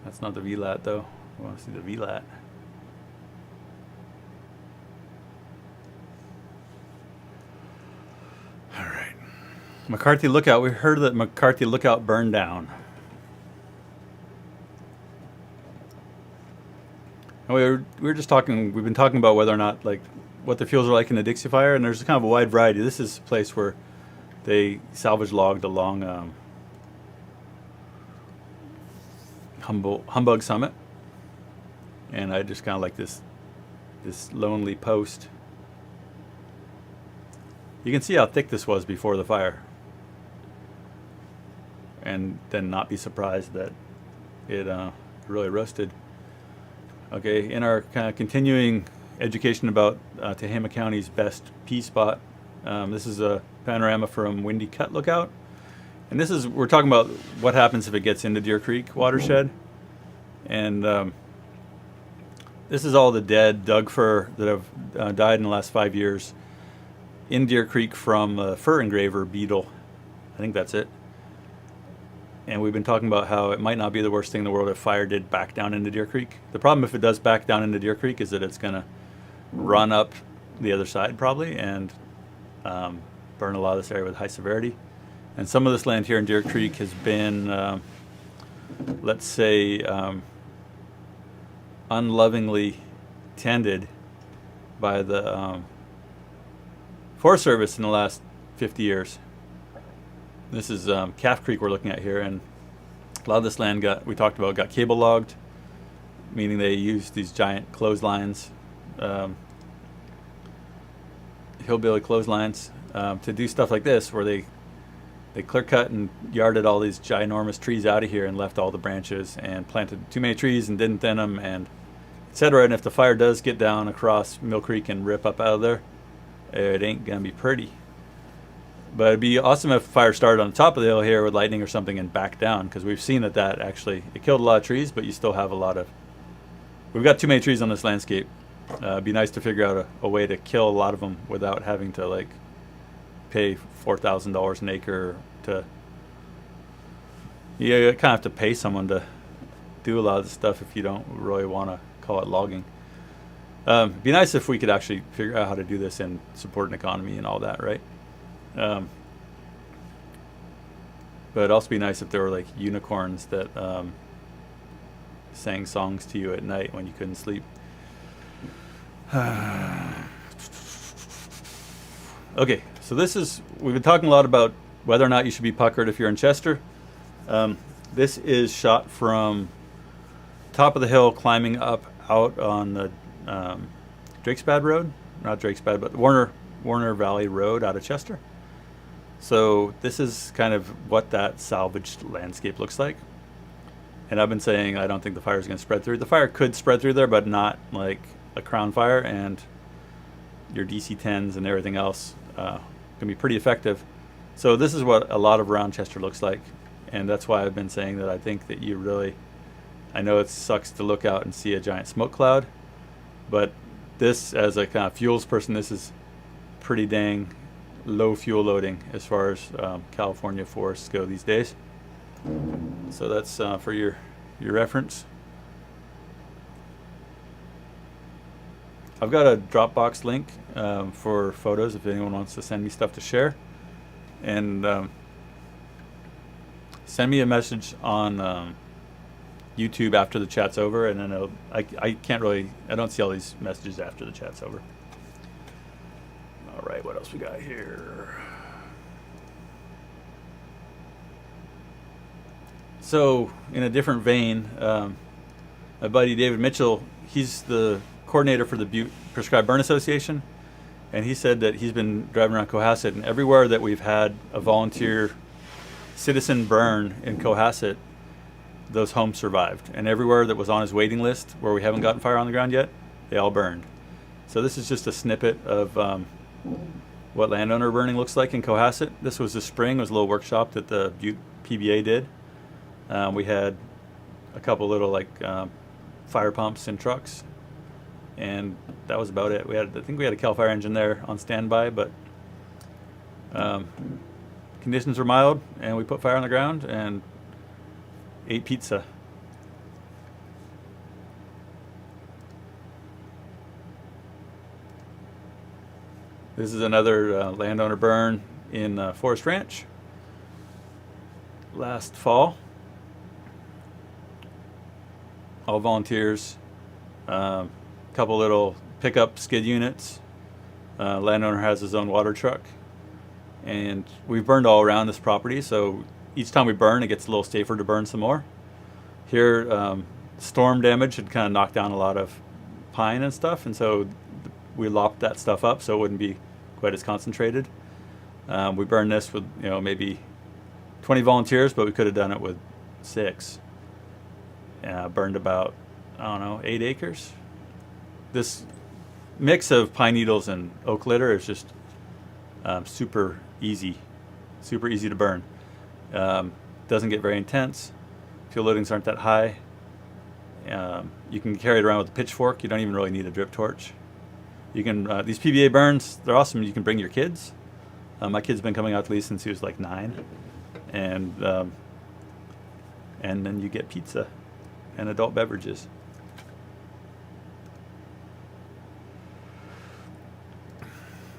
That's not the VLAT though. I want to see the VLAT. All right. McCarthy Lookout. We heard that McCarthy Lookout burned down. And we were just talking. We've been talking about whether or not like what the fuels are like in a Dixie fire, and there's kind of a wide variety. This is a place where they salvage logged along Humbug Summit, and I just kind of like this lonely post. You can see how thick this was before the fire, and then not be surprised that it really roasted. Okay, in our kind of continuing education about Tehama County's best pea spot, this is a panorama from Windy Cut Lookout, and this is, we're talking about what happens if it gets into Deer Creek watershed, and this is all the dead Doug fir that have died in the last 5 years in Deer Creek from fir engraver beetle. I think that's it. And we've been talking about how it might not be the worst thing in the world if fire did back down into Deer Creek. The problem if it does back down into Deer Creek is that it's going to run up the other side probably and burn a lot of this area with high severity. And some of this land here in Deer Creek has been, let's say, unlovingly tended by the Forest Service in the last 50 years. This is Calf Creek we're looking at here, and a lot of this land got cable logged, meaning they used these giant clotheslines, hillbilly clotheslines, to do stuff like this, where they clear cut and yarded all these ginormous trees out of here and left all the branches and planted too many trees and didn't thin them and etc. And if the fire does get down across Mill Creek and rip up out of there, it ain't gonna be pretty. But it'd be awesome if fire started on the top of the hill here with lightning or something and back down, because we've seen that actually, it killed a lot of trees, but you still have a lot of, we've got too many trees on this landscape. It'd be nice to figure out a way to kill a lot of them without having to like pay $4,000 an acre to, you kind of have to pay someone to do a lot of the stuff if you don't really want to call it logging. It'd be nice if we could actually figure out how to do this and support an economy and all that, right? But it'd also be nice if there were like unicorns that sang songs to you at night when you couldn't sleep. Okay, so we've been talking a lot about whether or not you should be puckered if you're in Chester. This is shot from top of the hill climbing up out on the Drakesbad Road, not Drakesbad, but Warner Valley Road out of Chester. So this is kind of what that salvaged landscape looks like. And I've been saying I don't think the fire is going to spread through. The fire could spread through there, but not like a crown fire, and your DC-10s and everything else can be pretty effective. So this is what a lot of around Chester looks like, and that's why I've been saying that I think that you really, I know it sucks to look out and see a giant smoke cloud, but this, as a kind of fuels person, this is pretty dang low fuel loading as far as California forests go these days. So that's for your reference. I've got a Dropbox link for photos if anyone wants to send me stuff to share, and send me a message on YouTube after the chat's over, and then I don't see all these messages after the chat's over. All right, what else we got here? So, in a different vein, my buddy David Mitchell, he's the coordinator for the Butte Prescribed Burn Association, and he said that he's been driving around Cohasset, and everywhere that we've had a volunteer citizen burn in Cohasset, those homes survived. And everywhere that was on his waiting list where we haven't gotten fire on the ground yet, they all burned. So this is just a snippet of what landowner burning looks like in Cohasset. This was this spring. It was a little workshop that the Butte PBA did. We had a couple little like fire pumps and trucks, and that was about it. I think we had a Cal Fire engine there on standby, but conditions were mild, and we put fire on the ground and ate pizza. This is another landowner burn in Forest Ranch last fall. All volunteers, couple little pickup skid units. Landowner has his own water truck, and we've burned all around this property, so each time we burn it gets a little safer to burn some more. Here storm damage had kind of knocked down a lot of pine and stuff, and so we lopped that stuff up so it wouldn't be quite as concentrated. We burned this with maybe 20 volunteers, but we could have done it with 6. Burned about 8 acres. This mix of pine needles and oak litter is just super easy to burn. Doesn't get very intense. Fuel loadings aren't that high. You can carry it around with a pitchfork. You don't even really need a drip torch. You can these PBA burns, they're awesome. You can bring your kids. My kid's been coming out to these since he was like 9, and then you get pizza and adult beverages.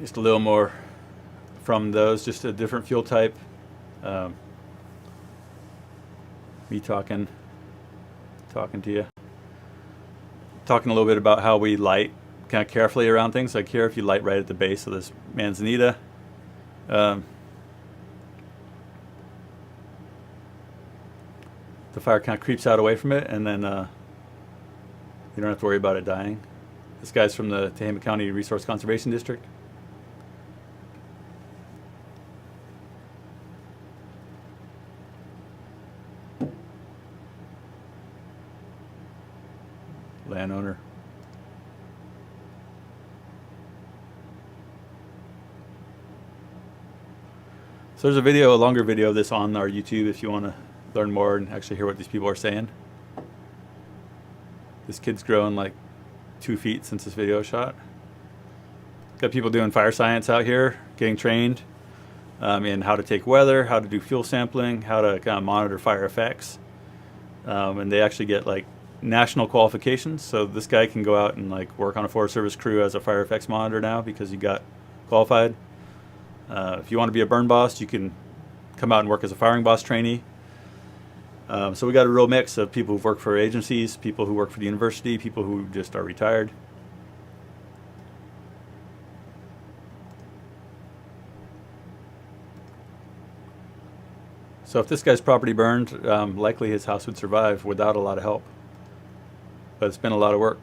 Just a little more from those, just a different fuel type. Me talking to you. Talking a little bit about how we light kind of carefully around things. Like here, if you light right at the base of this manzanita, the fire kind of creeps out away from it, and then you don't have to worry about it dying. This guy's from the Tehama County Resource Conservation District. Landowner. So there's a longer video of this on our YouTube if you want to learn more and actually hear what these people are saying. This kid's grown like 2 feet since this video was shot. Got people doing fire science out here, getting trained in how to take weather, how to do fuel sampling, how to kind of monitor fire effects. and they actually get like national qualifications. So this guy can go out and like work on a Forest Service crew as a fire effects monitor now because he got qualified. If you want to be a burn boss, you can come out and work as a firing boss trainee. So we got a real mix of people who've worked for agencies, people who work for the university, people who just are retired. So if this guy's property burned, likely his house would survive without a lot of help. But it's been a lot of work.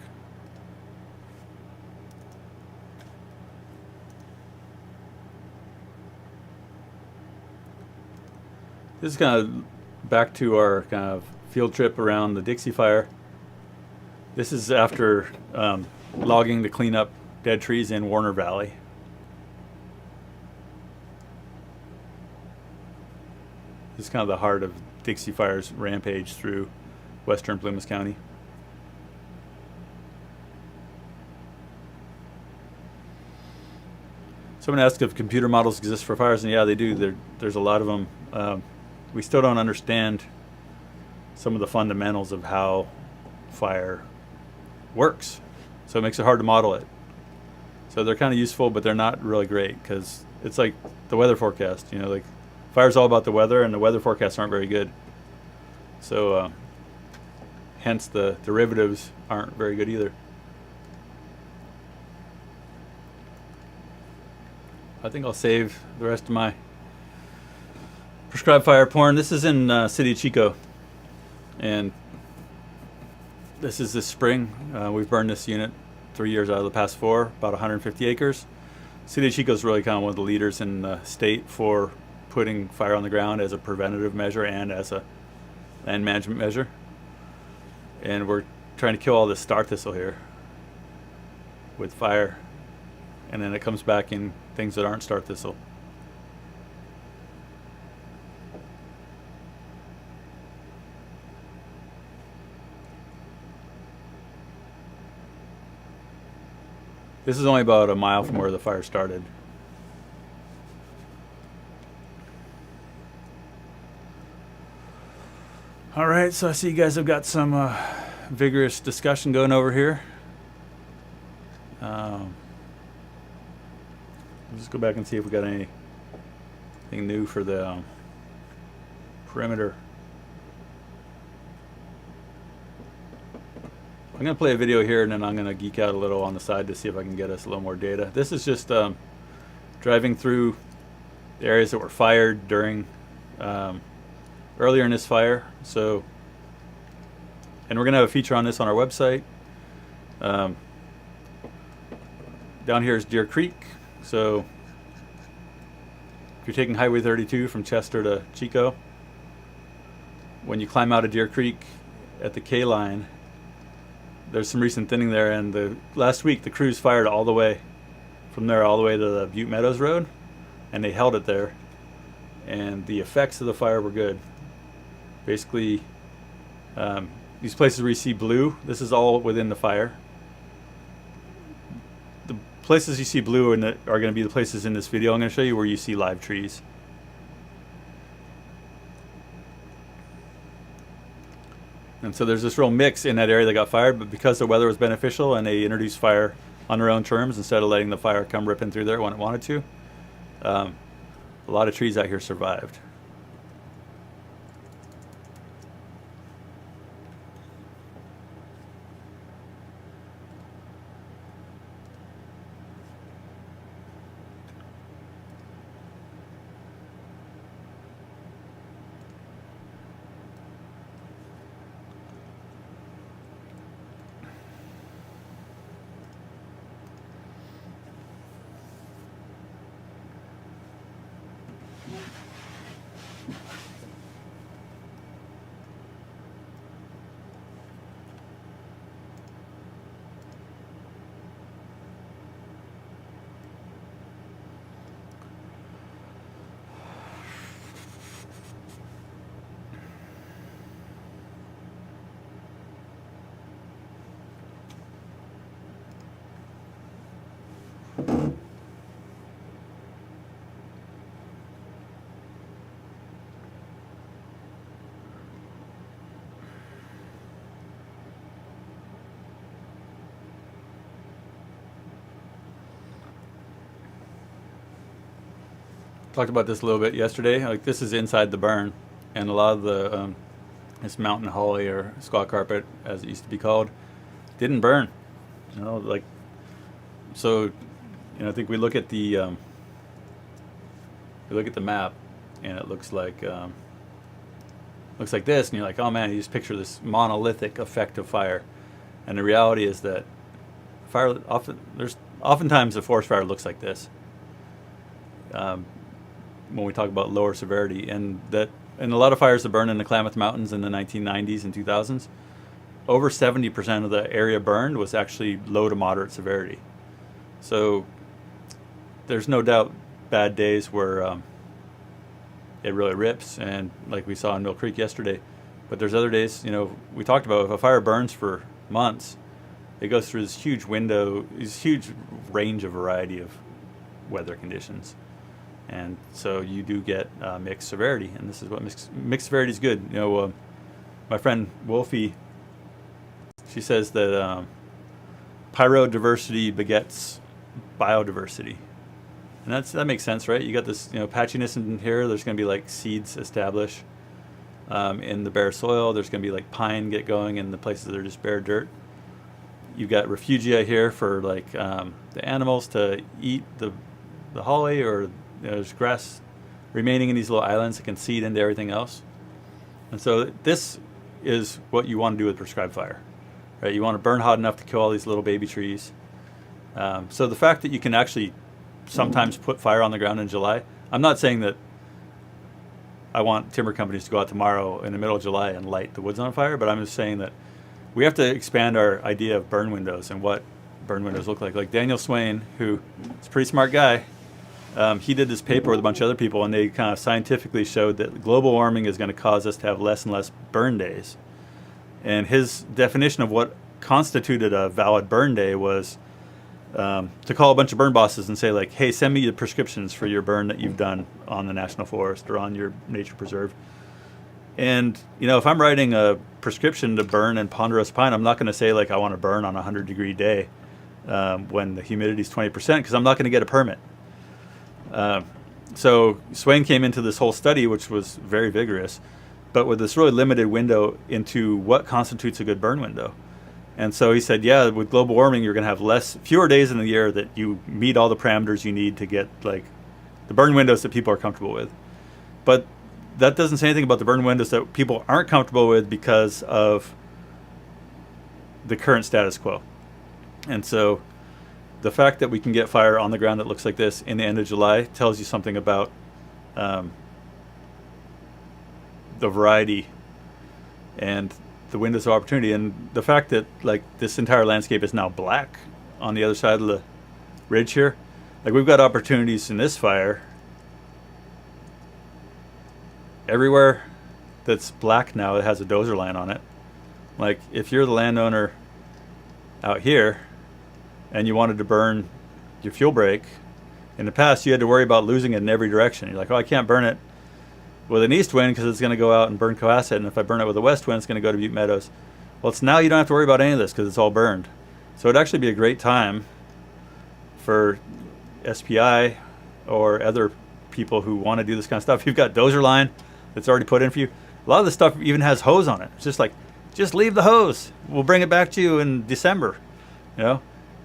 This is kind of back to our kind of field trip around the Dixie Fire. This is after logging to clean up dead trees in Warner Valley. This is kind of the heart of Dixie Fire's rampage through western Plumas County. Someone asked if computer models exist for fires, and yeah, they do. There's a lot of them. We still don't understand some of the fundamentals of how fire works, so it makes it hard to model it. So they're kind of useful, but they're not really great because it's like the weather forecast. You know, like fire's all about the weather, and the weather forecasts aren't very good. So hence the derivatives aren't very good either. I think I'll save the rest of my prescribed fire porn. This is in City of Chico, and this is this spring. We've burned this unit 3 years out of the past 4, about 150 acres. City of Chico is really kind of one of the leaders in the state for putting fire on the ground as a preventative measure and as a land management measure. And we're trying to kill all this star thistle here with fire, and then it comes back in things that aren't star thistle. This is only about a mile from where the fire started. All right, so I see you guys have got some vigorous discussion going over here. Let's go back and see if we got anything new for the perimeter. I'm going to play a video here, and then I'm going to geek out a little on the side to see if I can get us a little more data. This is just driving through the areas that were fired during earlier in this fire. So, and we're going to have a feature on this on our website. Down here is Deer Creek. So if you're taking Highway 32 from Chester to Chico, when you climb out of Deer Creek at the K line, there's some recent thinning there, and last week the crews fired all the way from there all the way to the Butte Meadows Road, and they held it there, and the effects of the fire were good. Basically, these places where you see blue, this is all within the fire. The places you see blue are going to be the places in this video I'm going to show you where you see live trees. And so there's this real mix in that area that got fired, but because the weather was beneficial and they introduced fire on their own terms instead of letting the fire come ripping through there when it wanted to, a lot of trees out here survived. Talked about this a little bit yesterday. Like, this is inside the burn, and a lot of the this mountain holly, or squaw carpet as it used to be called, didn't burn. Like, so, I think we look at the map, and it looks like this, and you're like, oh man, you just picture this monolithic effect of fire, and the reality is that oftentimes a forest fire looks like this. When we talk about lower severity, and a lot of fires that burned in the Klamath Mountains in the 1990s and 2000s, over 70% of the area burned was actually low to moderate severity. So there's no doubt bad days where it really rips, and like we saw in Mill Creek yesterday. But there's other days, we talked about, if a fire burns for months, it goes through this huge range of variety of weather conditions. And so you do get mixed severity, and this is what mixed severity is good. My friend Wolfie, she says that pyrodiversity begets biodiversity, and that makes sense, right? You got this patchiness in here. There's going to be like seeds establish in the bare soil. There's going to be like pine get going in the places that are just bare dirt. You've got refugia here for like the animals to eat the holly, or there's grass remaining in these little islands that can seed into everything else. And so this is what you want to do with prescribed fire, right? You want to burn hot enough to kill all these little baby trees. So the fact that you can actually sometimes put fire on the ground in July, I'm not saying that I want timber companies to go out tomorrow in the middle of July and light the woods on fire, but I'm just saying that we have to expand our idea of burn windows and what burn windows look like. Like Daniel Swain, who is a pretty smart guy, he did this paper with a bunch of other people, and they kind of scientifically showed that global warming is going to cause us to have less and less burn days. And his definition of what constituted a valid burn day was to call a bunch of burn bosses and say, like, hey, send me the prescriptions for your burn that you've done on the national forest or on your nature preserve. And, if I'm writing a prescription to burn in ponderosa pine, I'm not going to say, like, I want to burn on a 100-degree day when the humidity is 20%, because I'm not going to get a permit. So Swain came into this whole study, which was very vigorous, but with this really limited window into what constitutes a good burn window. And so he said, yeah, with global warming, you're going to have fewer days in the year that you meet all the parameters you need to get like the burn windows that people are comfortable with. But that doesn't say anything about the burn windows that people aren't comfortable with because of the current status quo. And so the fact that we can get fire on the ground that looks like this in the end of July tells you something about the variety and the windows of opportunity, and the fact that like this entire landscape is now black on the other side of the ridge here. Like, we've got opportunities in this fire everywhere that's black now. It has a dozer line on it. Like, if you're the landowner out here and you wanted to burn your fuel break, in the past you had to worry about losing it in every direction. You're like, oh, I can't burn it with an east wind because it's going to go out and burn Cohasset, and if I burn it with a west wind, it's going to go to Butte Meadows. Well, it's now you don't have to worry about any of this because it's all burned. So it'd actually be a great time for SPI or other people who want to do this kind of stuff. You've got dozer line that's already put in for you. A lot of the stuff even has hose on it. It's just like, just leave the hose. We'll bring it back to you in December,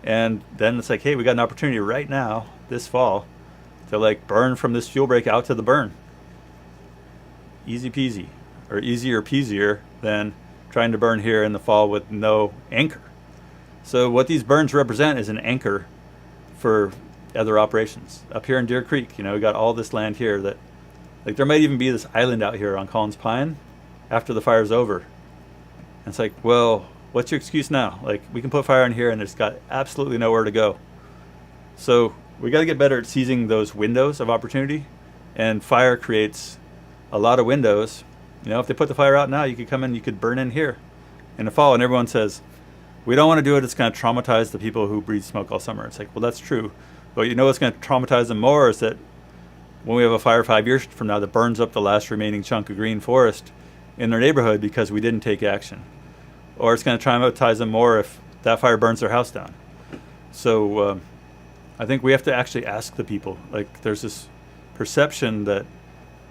And then it's like, hey, we got an opportunity right now, this fall, to like burn from this fuel break out to the burn. Easy peasy, or easier peasier than trying to burn here in the fall with no anchor. So what these burns represent is an anchor for other operations. Up here in Deer Creek, we got all this land here that, like, there might even be this island out here on Collins Pine after the fire's over. And it's like, well, what's your excuse now? Like, we can put fire in here and it's got absolutely nowhere to go. So we got to get better at seizing those windows of opportunity, and fire creates a lot of windows. If they put the fire out now, you could come in, you could burn in here in the fall, and everyone says, we don't want to do it, it's going to traumatize the people who breathe smoke all summer. It's like, well, that's true. But what's going to traumatize them more is that when we have a fire 5 years from now that burns up the last remaining chunk of green forest in their neighborhood because we didn't take action. Or it's going to traumatize them more if that fire burns their house down. So I think we have to actually ask the people. Like, there's this perception that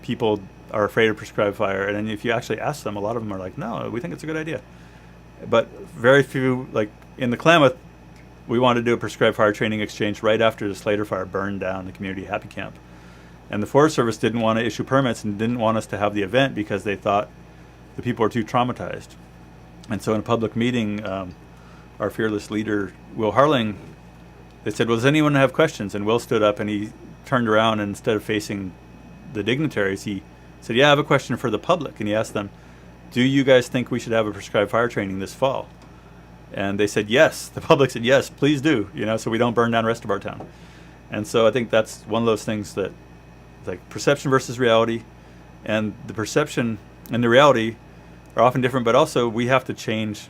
people are afraid of prescribed fire, and then if you actually ask them, a lot of them are like, no, we think it's a good idea. But very few, like in the Klamath, we wanted to do a prescribed fire training exchange right after the Slater fire burned down the community happy camp. And the Forest Service didn't want to issue permits and didn't want us to have the event because they thought the people were too traumatized. And so in a public meeting, our fearless leader, Will Harling, they said, well, does anyone have questions? And Will stood up and he turned around, and instead of facing the dignitaries, he said, yeah, I have a question for the public. And he asked them, do you guys think we should have a prescribed fire training this fall? And they said yes. The public said yes, please do, so we don't burn down the rest of our town. And so I think that's one of those things that, like, perception versus reality, and the perception and the reality are often different, but also we have to change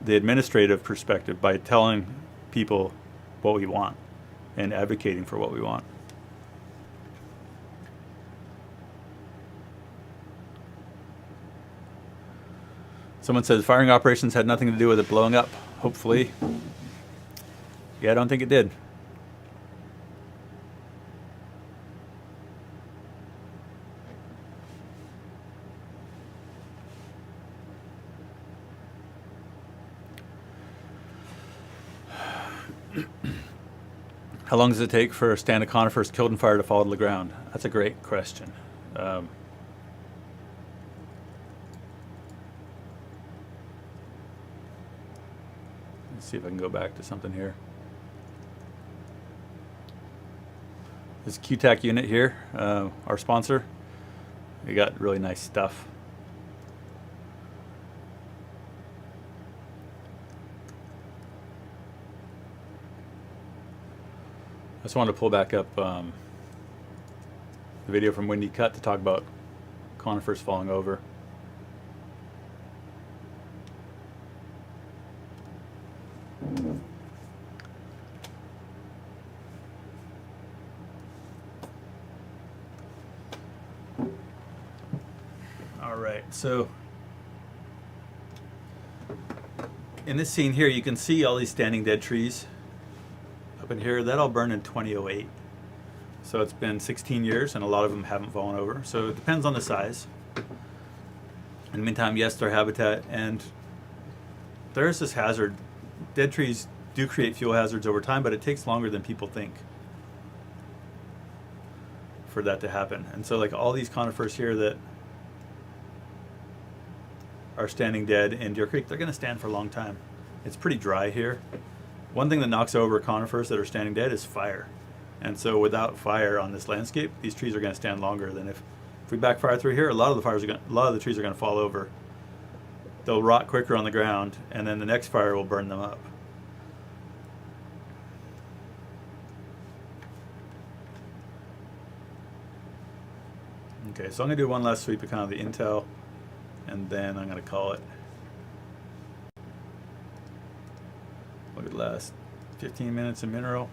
the administrative perspective by telling people what we want and advocating for what we want. Someone says firing operations had nothing to do with it blowing up. Hopefully. Yeah, I don't think it did. How long does it take for a stand of conifers killed in fire to fall to the ground? That's a great question. Let's see if I can go back to something here. This QTAC unit here, our sponsor, we got really nice stuff. I just wanted to pull back up the video from Windy Cut to talk about conifers falling over. All right, so in this scene here, you can see all these standing dead trees. Up in here, that all burned in 2008. So it's been 16 years and a lot of them haven't fallen over. So it depends on the size. In the meantime, yes, they're habitat, and there is this hazard. Dead trees do create fuel hazards over time, but it takes longer than people think for that to happen. And so like all these conifers here that are standing dead in Deer Creek, they're gonna stand for a long time. It's pretty dry here. One thing that knocks over conifers that are standing dead is fire. And so without fire on this landscape, these trees are going to stand longer than if we backfire through here. A lot of the trees are going to fall over. They'll rot quicker on the ground, and then the next fire will burn them up. Okay, so I'm going to do one last sweep of kind of the intel, and then I'm going to call it. Look at the last 15 minutes of mineral.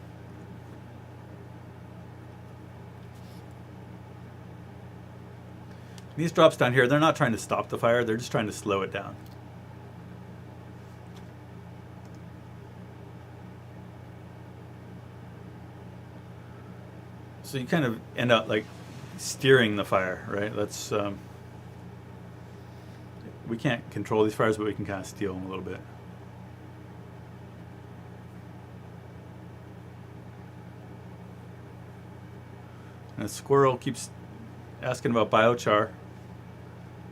These drops down here, they're not trying to stop the fire, they're just trying to slow it down. So you kind of end up like steering the fire, right? That's we can't control these fires, but we can kind of steal them a little bit. And a squirrel keeps asking about biochar.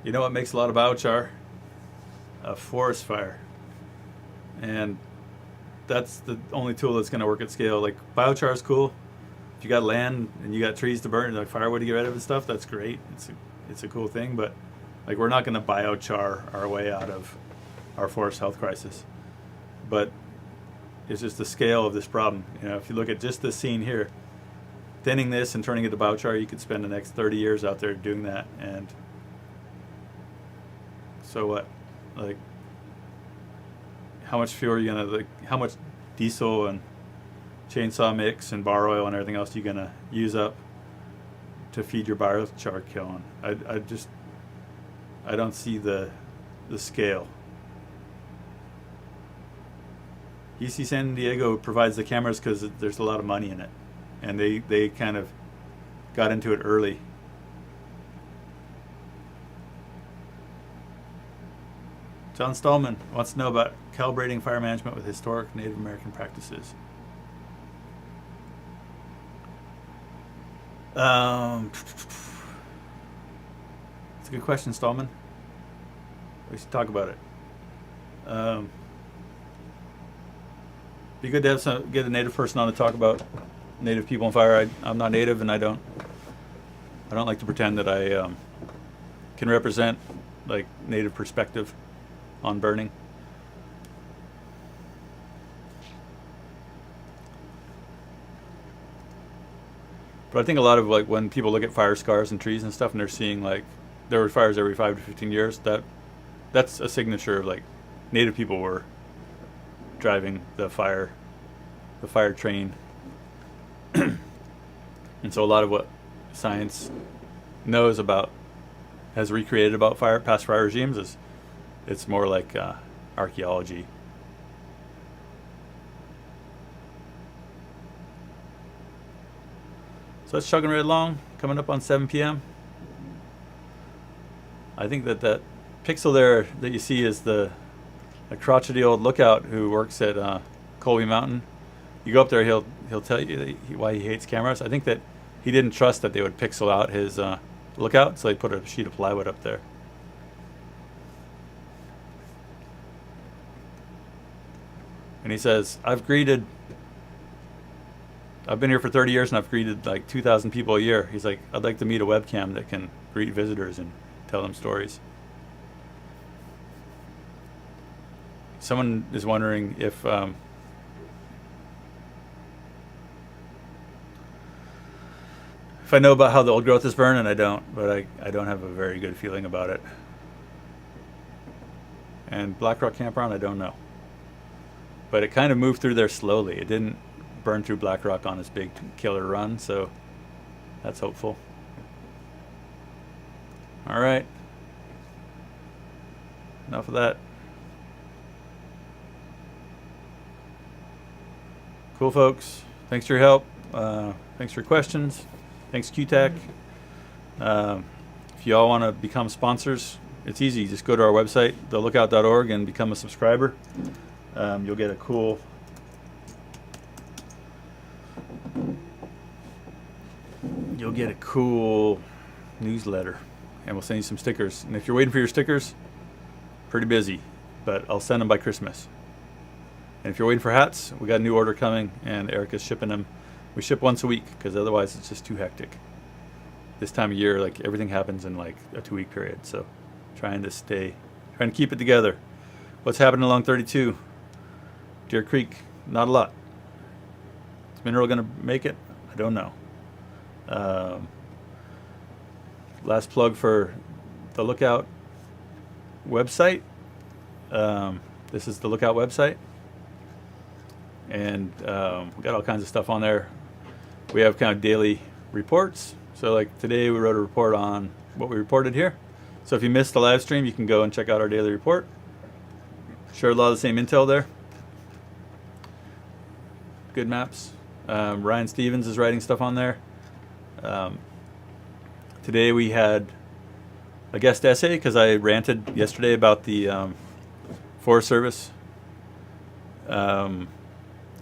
You know what makes a lot of biochar? A forest fire. And that's the only tool that's going to work at scale. Like, biochar is cool. If you got land and you got trees to burn, like firewood to get rid of and stuff, that's great. It's a cool thing, but like, we're not going to biochar our way out of our forest health crisis. But it's just the scale of this problem. You know, if you look at just this scene here, thinning this and turning it to biochar, you could spend the next 30 years out there doing that. And so what? Like, how much fuel are you gonna, like, how much diesel and chainsaw mix and bar oil and everything else are you gonna use up to feed your biochar kiln? I don't see the scale. UC San Diego provides the cameras because there's a lot of money in it. And they kind of got into it early. John Stallman wants to know about calibrating fire management with historic Native American practices. It's a good question, Stallman. We should talk about it. Be good to have get a Native person on to talk about Native people on fire. I'm not Native, and I don't like to pretend that I can represent like Native perspective on burning. But I think a lot of like when people look at fire scars and trees and stuff, and they're seeing like there were fires every 5 to 15 years, that's a signature of like Native people were driving the fire train. And so a lot of what science knows about, has recreated about past fire regimes is, it's more like archaeology. So that's chugging right along, coming up on 7 p.m. I think that pixel there that you see is the crotchety old lookout who works at Colby Mountain. You go up there, he'll tell you why he hates cameras. I think that he didn't trust that they would pixel out his lookout, so he put a sheet of plywood up there. And he says, I've been here for 30 years and I've greeted like 2,000 people a year. He's like, I'd like to meet a webcam that can greet visitors and tell them stories. Someone is wondering if I know about how the old growth is burned, and I don't, but I don't have a very good feeling about it. And Black Rock Campground, I don't know. But it kind of moved through there slowly. It didn't burn through Black Rock on its big killer run, so that's hopeful. All right. Enough of that. Cool, folks. Thanks for your help. Thanks for your questions. Thanks, QTAC. If you all want to become sponsors, it's easy. Just go to our website, thelookout.org, and become a subscriber. You'll get a cool newsletter, and we'll send you some stickers. And if you're waiting for your stickers, pretty busy, but I'll send them by Christmas. And if you're waiting for hats, we got a new order coming, and Erica's shipping them. We ship once a week because otherwise it's just too hectic. This time of year, like everything happens in like a 2-week period. So trying to keep it together. What's happening along 32? Deer Creek, not a lot. Is Mineral going to make it? I don't know. Last plug for the Lookout website. This is the Lookout website. And we got all kinds of stuff on there. We have kind of daily reports. So like today we wrote a report on what we reported here. So if you missed the live stream, you can go and check out our daily report. Share a lot of the same intel there. Good maps. Ryan Stevens is writing stuff on there. Today we had a guest essay because I ranted yesterday about the Forest Service.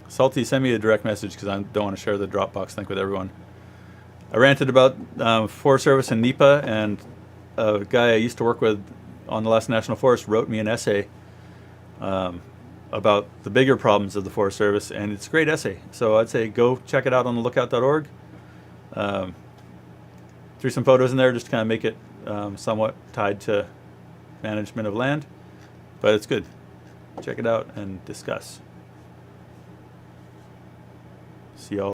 Salty, send me a direct message because I don't want to share the Dropbox link with everyone. I ranted about Forest Service and NEPA, and a guy I used to work with on the Lassen National Forest wrote me an essay about the bigger problems of the Forest Service, and it's a great essay. So I'd say go check it out on thelookout.org. Threw some photos in there just to kind of make it somewhat tied to management of land, but it's good. Check it out and discuss.